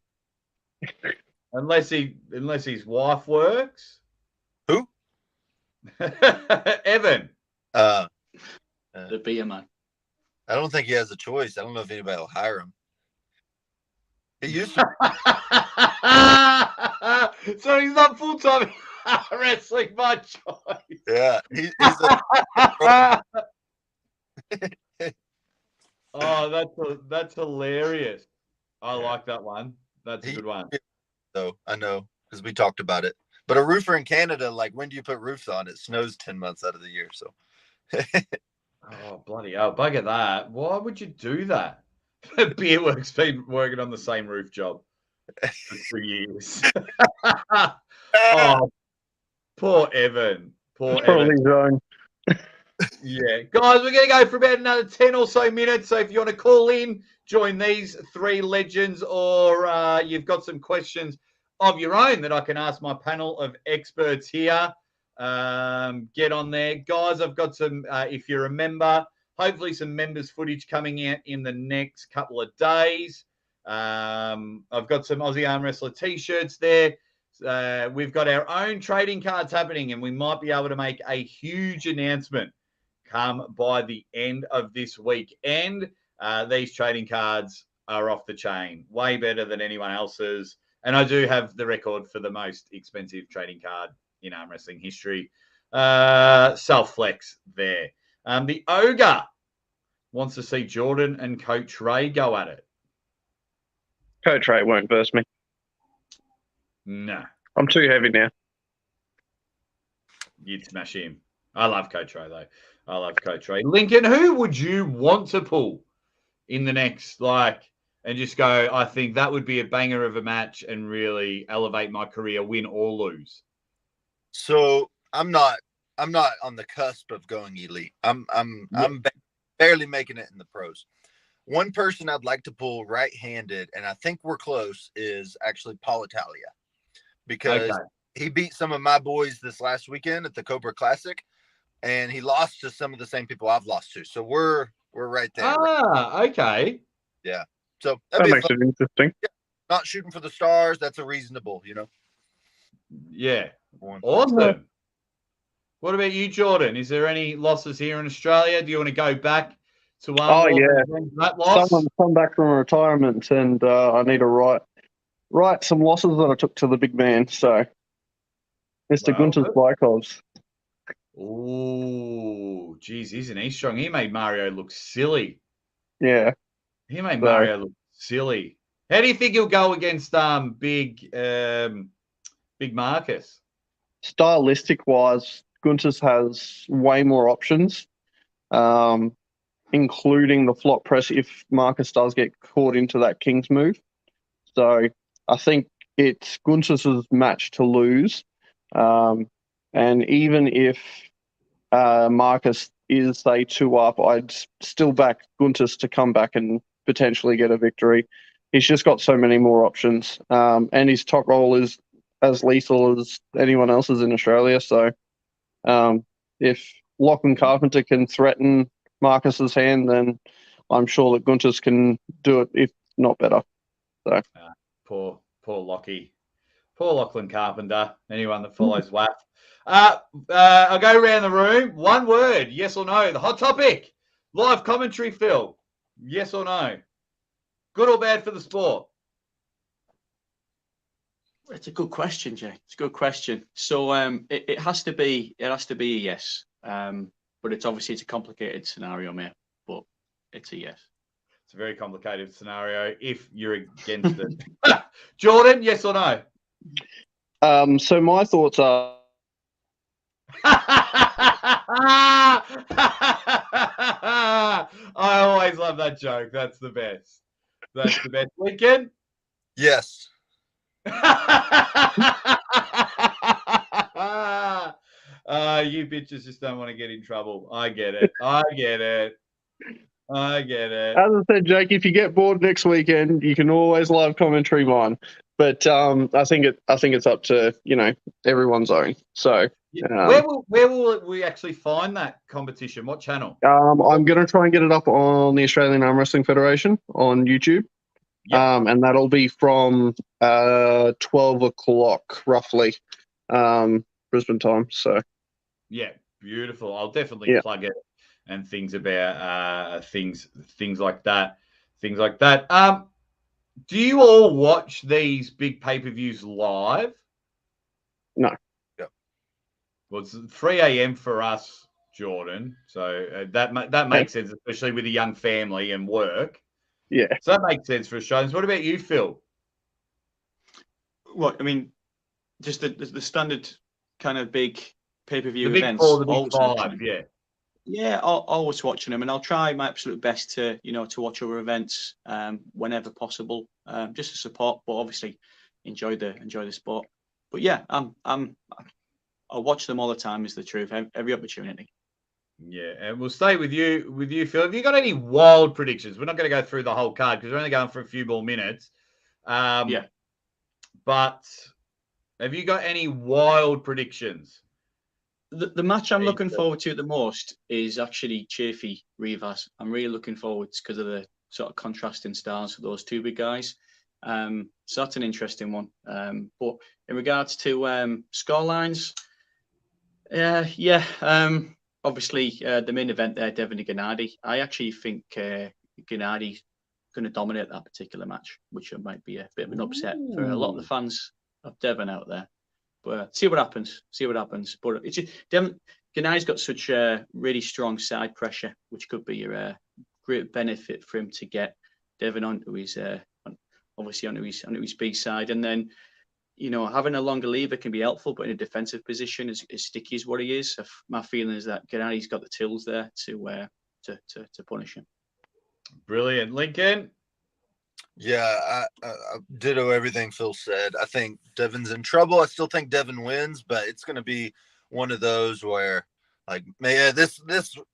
unless his wife works. Who? Evan. The beer man. I don't think he has a choice. I don't know if anybody will hire him. He used to. So he's not full time wrestling by choice. Yeah, he's Oh, that's hilarious. I like that one. That's a good one. So I know because we talked about it. But a roofer in Canada, like, when do you put roofs on? It snows 10 months out of the year. So. Oh, bloody hell. Bugger that. Why would you do that? Beerworks been working on the same roof job for years. Oh, poor Evan. Poor Probably Evan. zone. Yeah. Guys, we're going to go for about another 10 or so minutes. So if you want to call in, join these three legends, or you've got some questions of your own that I can ask my panel of experts here, get on there. Guys, I've got some, if you remember, hopefully some members footage coming out in the next couple of days. I've got some Aussie Armwrestler t-shirts there. We've got our own trading cards happening, and we might be able to make a huge announcement come by the end of this week. And these trading cards are off the chain, way better than anyone else's. And I do have the record for the most expensive trading card in arm wrestling history. Self-flex there. The Ogre wants to see Jordan and Coach Ray go at it. Coach Ray won't verse me. No. I'm too heavy now. You'd smash him. I love Coach Ray, though. I love Coach Ray. Lincoln, who would you want to pull in the next, and just go, I think that would be a banger of a match and really elevate my career, win or lose? So I'm not on the cusp of going elite. I'm barely making it in the pros. One person I'd like to pull right-handed, and I think we're close, is actually Paul Italia, because he beat some of my boys this last weekend at the Cobra Classic, and he lost to some of the same people I've lost to. So we're right there. Okay. Yeah. So That makes it interesting. Yeah. Not shooting for the stars. That's a reasonable, Yeah. one. Awesome. What about you, Jordan? Is there any losses here in Australia? Do you want to go back to Oh, yeah. that loss? Someone's come back from retirement, and I need to write some losses that I took to the big man. So, Mr. Gunter's Blykovs. Oh, geez, isn't he strong? He made Mario look silly. Yeah. He made Mario look silly. How do you think he'll go against big Marcus? Stylistic-wise, Gunter's has way more options, including the flop press if Marcus does get caught into that King's move. So I think it's Gunter's match to lose. And even if Marcus is, say, 2 up, I'd still back Gunter's to come back and potentially get a victory. He's just got so many more options. And his top roll is as lethal as anyone else's in Australia. So if Lachlan Carpenter can threaten Marcus's hand, then I'm sure that Gunter's can do it, if not better. So poor Lockie. Poor Lachlan Carpenter. Anyone that follows WAF. I'll go around the room. One word, yes or no. The hot topic. Live commentary, Phil. Yes or no? Good or bad for the sport? It's a good question, Jay. It's a good question. So it has to be a yes. But it's a complicated scenario, mate. But it's a yes. It's a very complicated scenario if you're against it. Jordan, yes or no? So my thoughts are. I always love that joke. That's the best. That's the best. Lincoln? Yes. You bitches just don't want to get in trouble. I get it. As I said, Jake, if you get bored next weekend, you can always live commentary mine. But I think it's up to everyone's own. So where will we actually find that competition? What channel? I'm going to try and get it up on the Australian Arm Wrestling Federation on YouTube. Yep. And that'll be from 12 o'clock roughly, Brisbane time. So yeah, beautiful. I'll definitely plug it and things about things like that. Things like that. Do you all watch these big pay-per-views live? No. Yeah. Well, it's 3 a.m. for us, Jordan. So that makes sense, especially with a young family and work. Yeah. So that makes sense for Australians. What about you, Phil? What I mean, just the standard kind of big pay-per-view The big events. four, the big always watching five, them. yeah. Yeah, always watching them, and I'll try my absolute best to to watch other events whenever possible, just to support, but obviously enjoy the sport. But yeah, I'll watch them all the time. Is the truth? Every opportunity. Yeah, and we'll stay with you, Phil. Have you got any wild predictions? We're not going to go through the whole card because we're only going for a few more minutes. Yeah. But have you got any wild predictions? The match I'm looking forward to the most is actually Chafee Rivas. I'm really looking forward because of the sort of contrasting styles of those two big guys. So that's an interesting one. But in regards to scorelines, obviously the main event there, Devin and Gennady. I actually think Gennady's going to dominate that particular match, which might be a bit of an upset for a lot of the fans of Devin out there. But see what happens. But it's just, Gennady's got such a really strong side pressure, which could be a great benefit for him to get Devin onto his B side, and then having a longer lever can be helpful, but in a defensive position, as sticky as what he is, my feeling is that Gennady's got the tools there to punish him. Brilliant, Lincoln. Yeah, I ditto everything Phil said. I think Devin's in trouble. I still think Devin wins, but it's going to be one of those where, like, this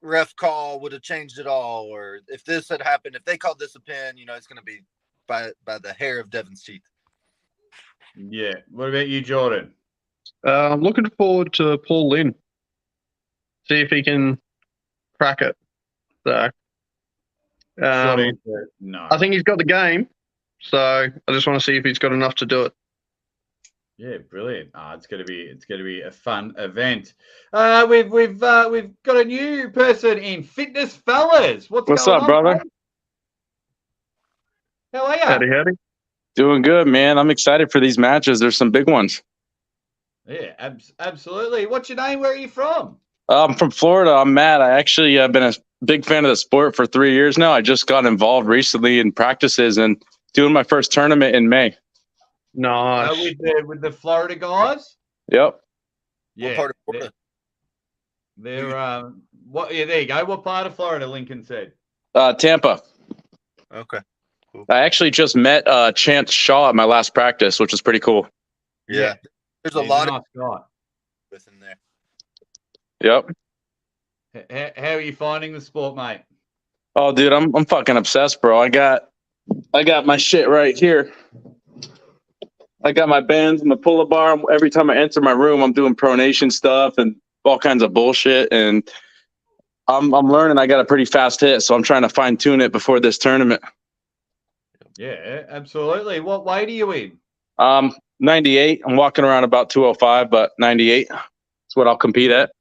ref call would have changed it all, or if this had happened, if they called this a pin, it's going to be by the hair of Devin's teeth. Yeah. What about you, Jordan? I'm looking forward to Paul Lynn. See if he can crack it. So, Short answer, no. I think he's got the game, so I just want to see if he's got enough to do it. Yeah, brilliant. It's gonna be a fun event. We've got a new person in fitness, fellas. What's What's going up, on, brother? mate? How are you? Howdy. Doing good, man. I'm excited for these matches. There's some big ones. Yeah, absolutely. What's your name? Where are you from? I'm from Florida. I'm Matt. I actually have been a big fan of the sport for 3 years now. I just got involved recently in practices and doing my first tournament in May. Nice. With the Florida guys. Yep. Yeah. What part of Florida? They're what? Yeah, there you go. What part of Florida? Lincoln said. Tampa. Okay. Cool. I actually just met Chance Shaw at my last practice, which was pretty cool. Yeah. There's a He's lot nice guy. of within there. Yep. How are you finding the sport, mate? Oh, dude, I'm fucking obsessed, bro. I got my shit right here. I got my bands and the pull-up bar. Every time I enter my room, I'm doing pronation stuff and all kinds of bullshit. And I'm learning. I got a pretty fast hit, so I'm trying to fine tune it before this tournament. Yeah, absolutely. What weight are you in? 98. I'm walking around about 205, but 98 is what I'll compete at.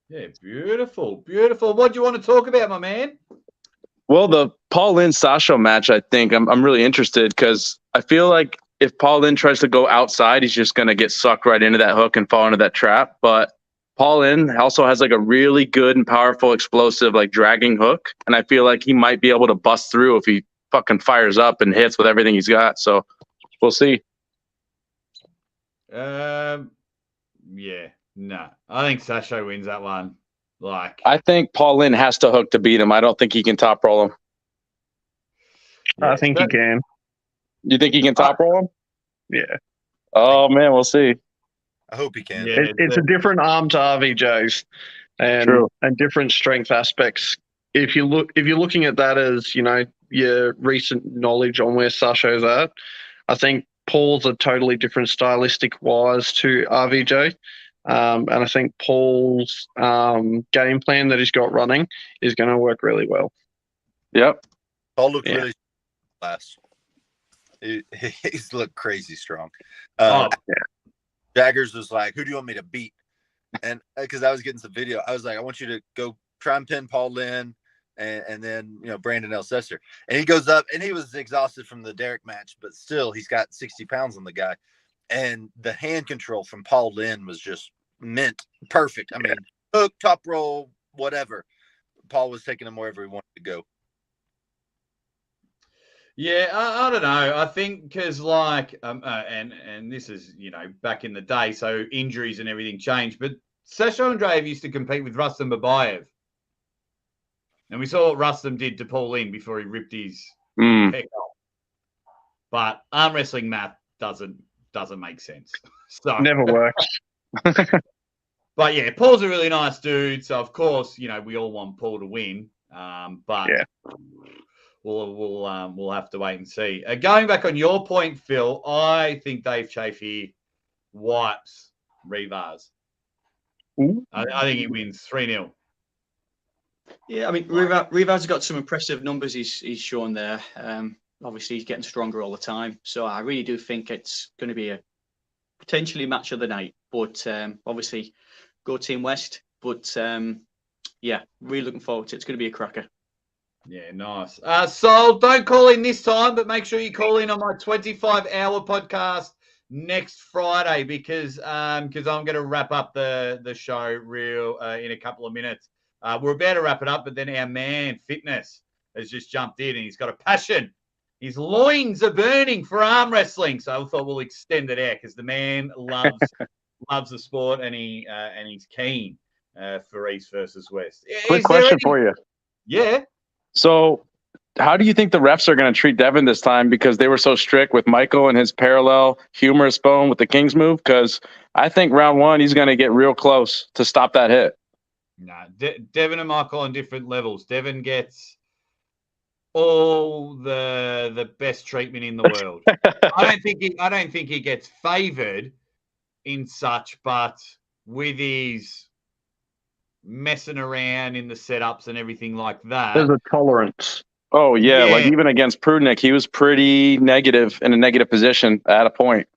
Yeah, beautiful, beautiful. What do you want to talk about, my man? Well, the Paul Lynn Sasho match, I think I'm really interested because I feel like if Paul Lynn tries to go outside, he's just going to get sucked right into that hook and fall into that trap. But Paul Lynn also has like a really good and powerful, explosive, like dragging hook. And I feel like he might be able to bust through if he fucking fires up and hits with everything he's got. So we'll see. Yeah, no. I think Sasho wins that one. I think Paul Lynn has to hook to beat him. I don't think he can top roll him. I think he can. You think he can top roll him? Yeah. Oh man, we'll see. I hope he can. Yeah, It's a different arm to RVJ's and different strength aspects. If you're looking at that as, your recent knowledge on where Sasho's at, I think Paul's a totally different stylistic wise to RVJ. And I think Paul's game plan that he's got running is going to work really well. Yep. Paul looked really fast. He's looked crazy strong. Oh, Jaggers was like, "Who do you want me to beat?" And because I was getting some video, I was like, "I want you to go try and pin Paul Lynn, and then Brandon Elsesser." And he goes up, and he was exhausted from the Derek match, but still, he's got 60 pounds on the guy. And the hand control from Paul Lynn was just perfect. I mean, hook, top roll, whatever. Paul was taking him wherever he wanted to go. yeah, I don't know. I think because and this is back in the day, so injuries and everything changed. But Sasha Andreev used to compete with Rustam Babayev, and we saw what Rustam did to Paul Lynn before he ripped his peck off. But arm wrestling math doesn't make sense. So Never works. But yeah, Paul's a really nice dude, so of course we all want Paul to win. But Yeah. We'll have to wait and see. Going back on your point, Phil, I think Dave Chaffee wipes Rivas. I think he wins 3-0. Yeah, I mean, Rivas got some impressive numbers he's shown there. Obviously, he's getting stronger all the time. So I really do think it's going to be a potentially match of the night. But obviously, go Team West. But yeah, really looking forward to it. It's going to be a cracker. Yeah, nice. Sol, don't call in this time, but make sure you call in on my 25-hour podcast next Friday because I'm going to wrap up the show in a couple of minutes. We're about to wrap it up, but then our man Fitness has just jumped in and he's got a passion. His loins are burning for arm wrestling, so I thought we'll extend it out because the man loves the sport and he's keen for East versus West. Quick question for you. Yeah. So, how do you think the refs are going to treat Devin this time? Because they were so strict with Michael and his parallel humorous bone with the King's move. Because I think round one he's going to get real close to stop that hit. No, Devin and Michael on different levels. Devin gets all the best treatment in the world. I don't think he gets favoured in such, but with his messing around in the setups and everything like that. There's a tolerance. Oh yeah, like even against Prudnick, he was pretty negative in a negative position at a point.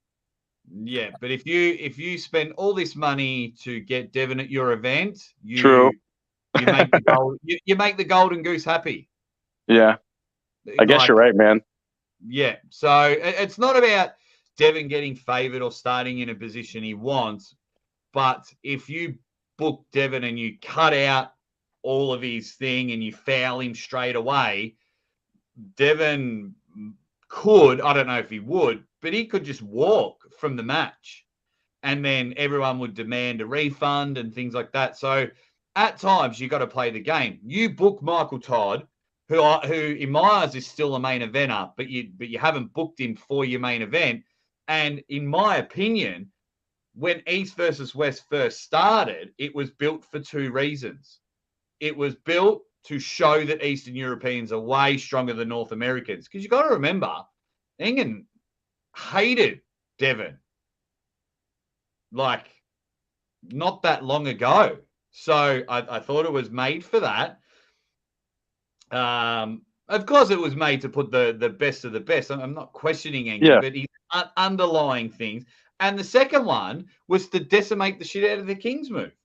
Yeah, but if you spend all this money to get Devin at your event, True. you make the golden goose happy. Yeah, I guess you're right, man. Yeah, so it's not about Devin getting favoured or starting in a position he wants, but if you book Devin and you cut out all of his thing and you foul him straight away, Devin could, I don't know if he would, but he could just walk from the match and then everyone would demand a refund and things like that. So at times you got to play the game. You book Michael Todd, who in my eyes is still a main eventer, but you haven't booked him for your main event. And in my opinion, when East versus West first started, it was built for two reasons. It was built to show that Eastern Europeans are way stronger than North Americans. Because you got to remember, Engen hated Devin like not that long ago. So I thought it was made for that. Of course, it was made to put the best of the best. I'm not questioning Engen, but he's underlying things. And the second one was to decimate the shit out of the King's move.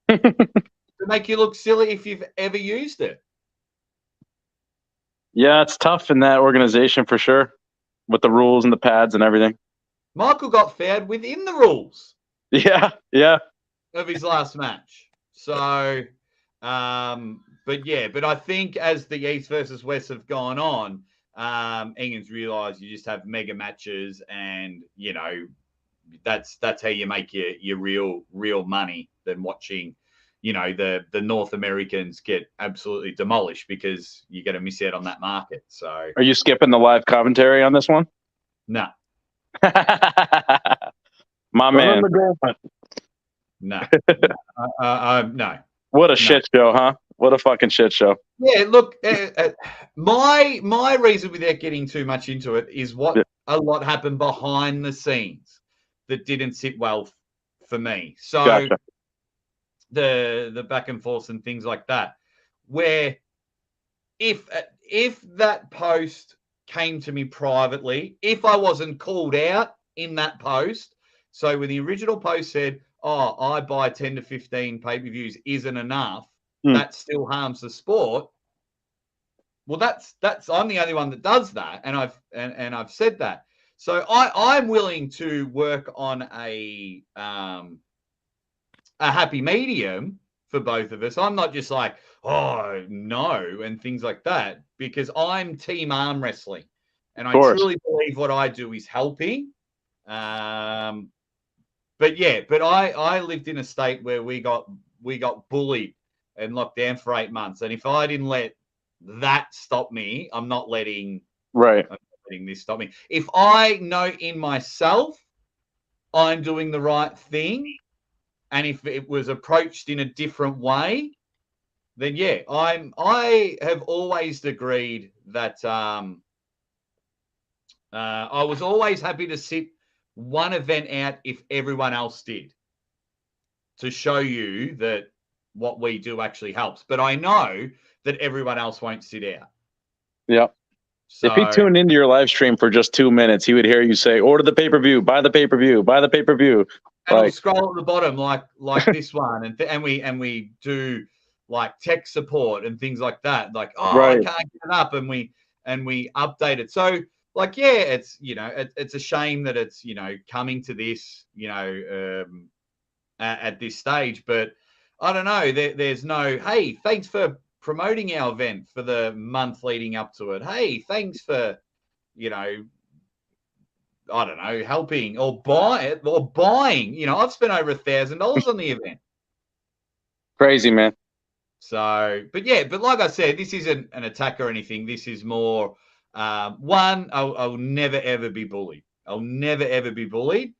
To make you look silly if you've ever used it. Yeah, it's tough in that organization for sure, with the rules and the pads and everything. Michael got fouled within the rules. Yeah. Of his last match. So, but I think as the East versus West have gone on, Engen's realised you just have mega matches and, that's how you make your real money than watching, the North Americans get absolutely demolished because you got to miss out on that market. So, are you skipping the live commentary on this one? No. My man. No. No. What a shit show, huh? What a fucking shit show. Yeah, look, my reason without getting too much into it is a lot happened behind the scenes that didn't sit well for me. So gotcha. The back and forth and things like that, where if that post came to me privately, if I wasn't called out in that post, so when the original post said, oh, I buy 10 to 15 pay-per-views isn't enough, that still harms the sport. Well, that's I'm the only one that does that, and I've said that. So I'm willing to work on a happy medium for both of us. I'm not just like, oh no, and things like that, because I'm team arm wrestling, and I truly believe what I do is helping. But I lived in a state where we got bullied and locked down for 8 months, and if I didn't let that stop me, I'm not letting this stop me. If I know in myself I'm doing the right thing, and if it was approached in a different way, then yeah, I have always agreed that I was always happy to sit one event out if everyone else did, to show you that what we do actually helps. But I know that everyone else won't sit out. Yep. So, if he tuned into your live stream for just 2 minutes, he would hear you say, order the pay-per-view, buy the pay-per-view, buy the pay-per-view. And I'll scroll at the bottom like this one, and we do like tech support and things like that. Like, I can't get it up, and we update it. So like, yeah, it's it's a shame that it's coming to this at this stage, but I don't know. There's no, hey, thanks for promoting our event for the month leading up to it. Hey, thanks for I don't know, helping or buying. I've spent over $1,000 on the event. Crazy, man. So, but like I said, this isn't an attack or anything. This is more, one, I'll never, ever be bullied. I'll never, ever be bullied.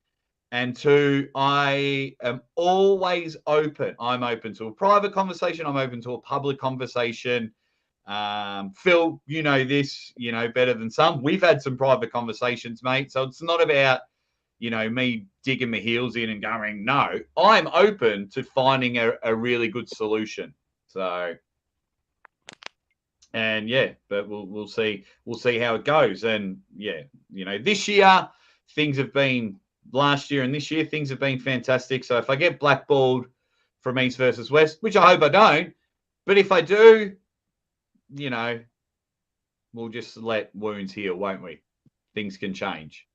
And two, I am always open. I'm open to a private conversation. I'm open to a public conversation. Phil, you know this, better than some. We've had some private conversations, mate. So it's not about, me digging my heels in and going, no. I'm open to finding a really good solution. So, and yeah, but we'll see. We'll see how it goes. And yeah, this year things have been. Last year and this year, things have been fantastic. So if I get blackballed from East versus West, which I hope I don't, but if I do, we'll just let wounds heal, won't we? Things can change.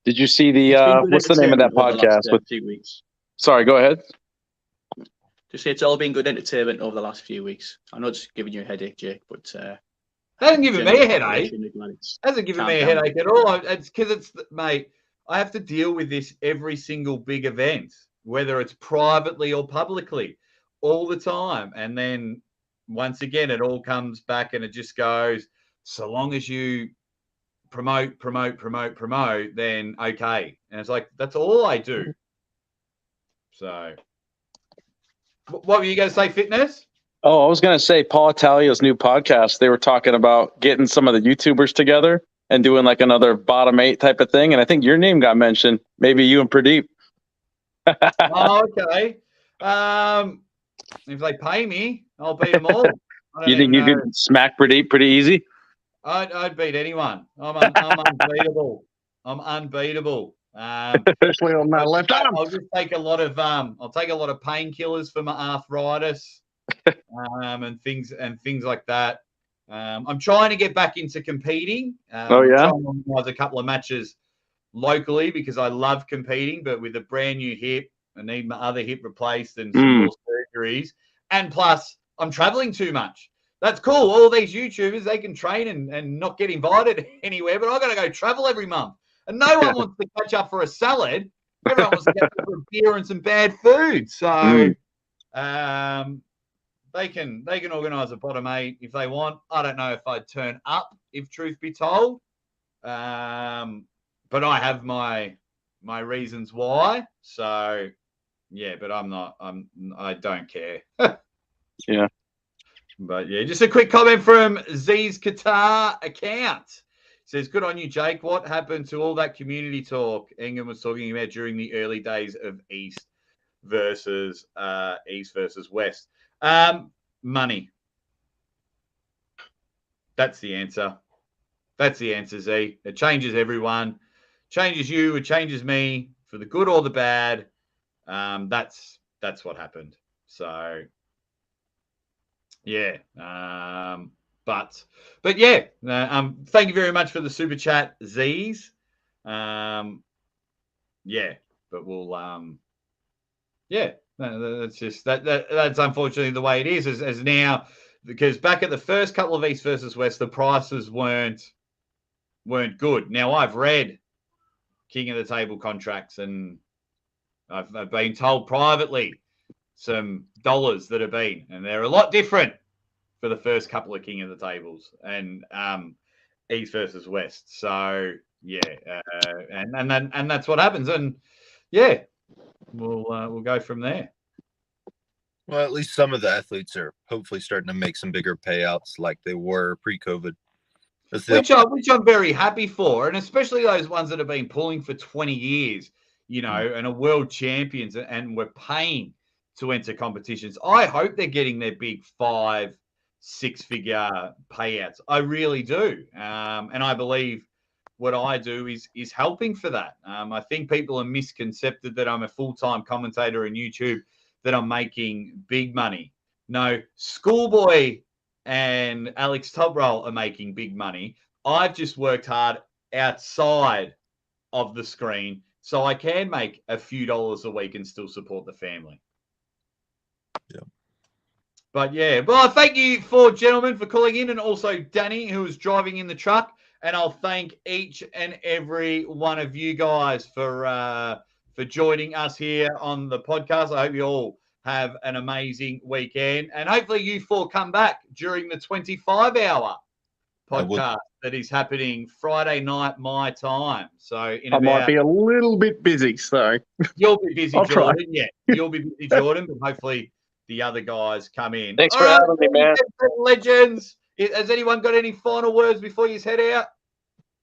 Did you see the what's the name of that podcast? With few weeks. Sorry, go ahead. Just say it's all been good entertainment over the last few weeks. I'm not just giving you a headache, Jake, but That hasn't given me a headache. Hasn't given me a headache at all. It's because mate, I have to deal with this every single big event, whether it's privately or publicly, all the time. And then once again, it all comes back and it just goes, so long as you promote, then okay. And it's like, that's all I do. So what were you going to say, Fitness? Oh, I was going to say Paul Italia's new podcast. They were talking about getting some of the YouTubers together and doing like another bottom 8 type of thing. And I think your name got mentioned. Maybe you and Pradeep. Oh, okay. If they pay me, I'll beat them all. You think you could smack Pradeep pretty easy? I'd beat anyone. I'm unbeatable. I'm unbeatable. Especially on my left arm. I'll just take a lot of painkillers for my arthritis. And things like that. I'm trying to get back into competing. I'm trying to organize a couple of matches locally because I love competing, but with a brand new hip, I need my other hip replaced and some more surgeries. And plus, I'm traveling too much. That's cool. All these YouTubers, they can train and not get invited anywhere, but I got to go travel every month. And no one wants to catch up for a salad. Everyone wants to catch up for a beer and some bad food. So, they can organise a bottom 8 if they want. I don't know if I'd turn up, if truth be told. But I have my reasons why. So yeah, but I don't care. Yeah. But yeah, just a quick comment from Z's Qatar account. Says, good on you, Jake. What happened to all that community talk England was talking about during the early days of East versus West? Money. That's the answer. That's the answer, Z. It changes everyone. Changes you. It changes me for the good or the bad. That's what happened. So, yeah. But yeah. Thank you very much for the super chat, Z's. Yeah. But we'll yeah. That's just that's unfortunately the way it is. As now, because back at the first couple of East versus West, the prices weren't good. Now I've read King of the Table contracts, and I've been told privately some dollars that have been, and they're a lot different for the first couple of King of the Tables and East versus West. So yeah, and that's what happens, and yeah, we'll go from there. Well, at least some of the athletes are hopefully starting to make some bigger payouts like they were pre-COVID. Which I'm very happy for, and especially those ones that have been pulling for 20 years, and are world champions and were paying to enter competitions. I hope they're getting their big 5-6 figure payouts. I really do. And I believe what I do is helping for that. I think people are misconcepted that I'm a full-time commentator on YouTube, that I'm making big money. No, Schoolboy and Alex Tobrol are making big money. I've just worked hard outside of the screen so I can make a few dollars a week and still support the family. Yeah. But yeah, well, thank you gentlemen for calling in, and also Danny, who was driving in the truck. And I'll thank each and every one of you guys for joining us here on the podcast. I hope you all have an amazing weekend, and hopefully you 4 come back during the 25-hour podcast that is happening Friday night my time. So I might be a little bit busy, so you'll be busy, I'll Jordan. try. Yeah, you'll be busy, Jordan, but hopefully the other guys come in. Thanks for having me, man. Legends. Has anyone got any final words before you head out?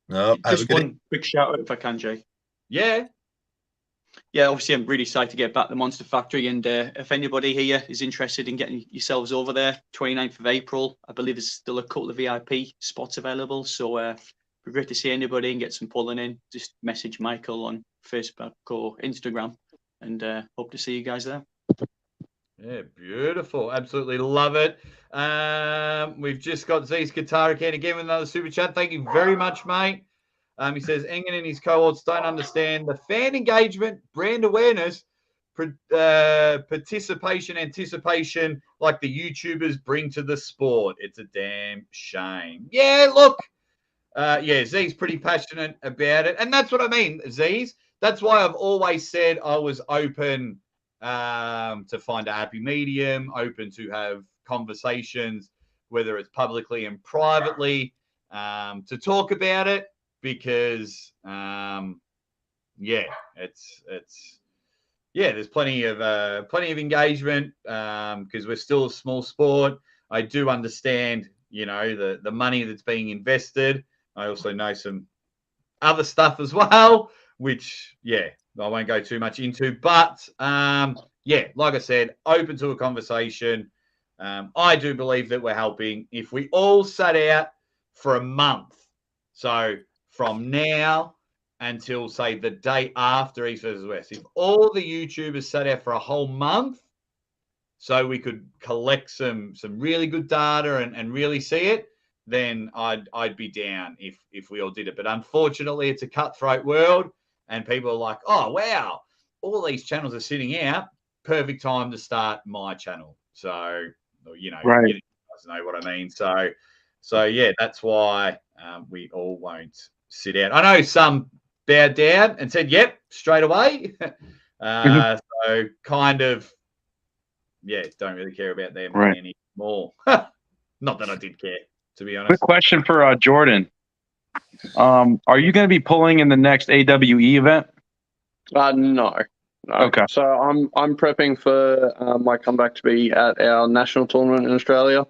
No, just one quick shout out if I can, Jay. Yeah. Yeah, obviously I'm really excited to get back to the Monster Factory, and if anybody here is interested in getting yourselves over there, 29th of April, I believe there's still a couple of VIP spots available, so it'd be great to see anybody and get some pulling in. Just message Michael on Facebook or Instagram, and hope to see you guys there. Yeah, beautiful. Absolutely love it. We've just got Z's Guitar again with another super chat. Thank you very much, mate. He says, Engen and his cohorts don't understand the fan engagement, brand awareness, participation, anticipation like the YouTubers bring to the sport. It's a damn shame. Yeah, look. Z's pretty passionate about it. And that's what I mean, Z's. That's why I've always said I was open to find a happy medium, open to have conversations, whether it's publicly and privately, to talk about it. Because there's plenty of engagement because we're still a small sport. I do understand, the money that's being invested. I also know some other stuff as well, which I won't go too much into. But like I said, open to a conversation. I do believe that we're helping. If we all sat out for a month, so from now until, say, the day after East versus West, if all the YouTubers sat out for a whole month so we could collect some really good data and really see it, then I'd be down if we all did it. But unfortunately, it's a cutthroat world, and people are like, oh, wow, all these channels are sitting out. Perfect time to start my channel. So, right. You guys know what I mean. So yeah, that's why we all won't sit out. I know some bowed down and said, yep, straight away. So kind of, don't really care about them anymore. Not that I did care, to be honest. Quick question for Jordan. Are you going to be pulling in the next AWE event? No. Okay. So I'm prepping for my comeback to be at our national tournament in Australia.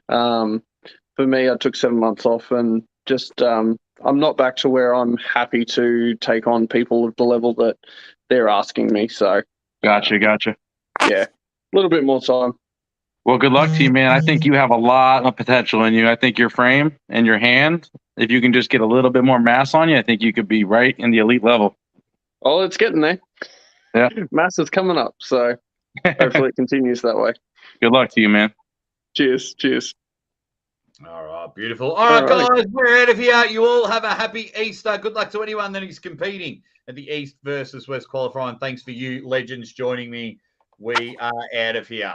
For me, I took 7 months off, and just I'm not back to where I'm happy to take on people of the level that they're asking me. So gotcha. Yeah, a little bit more time. Well, good luck to you, man. I think you have a lot of potential in you. I think your frame and your hand, if you can just get a little bit more mass on you, I think you could be right in the elite level. Oh, it's getting there. Yeah. Mass is coming up, so hopefully it continues that way. Good luck to you, man. Cheers. Cheers. All right, beautiful. All right, guys, we're out of here. You all have a happy Easter. Good luck to anyone that is competing at the East versus West qualifying. Thanks for you, legends, joining me. We are out of here.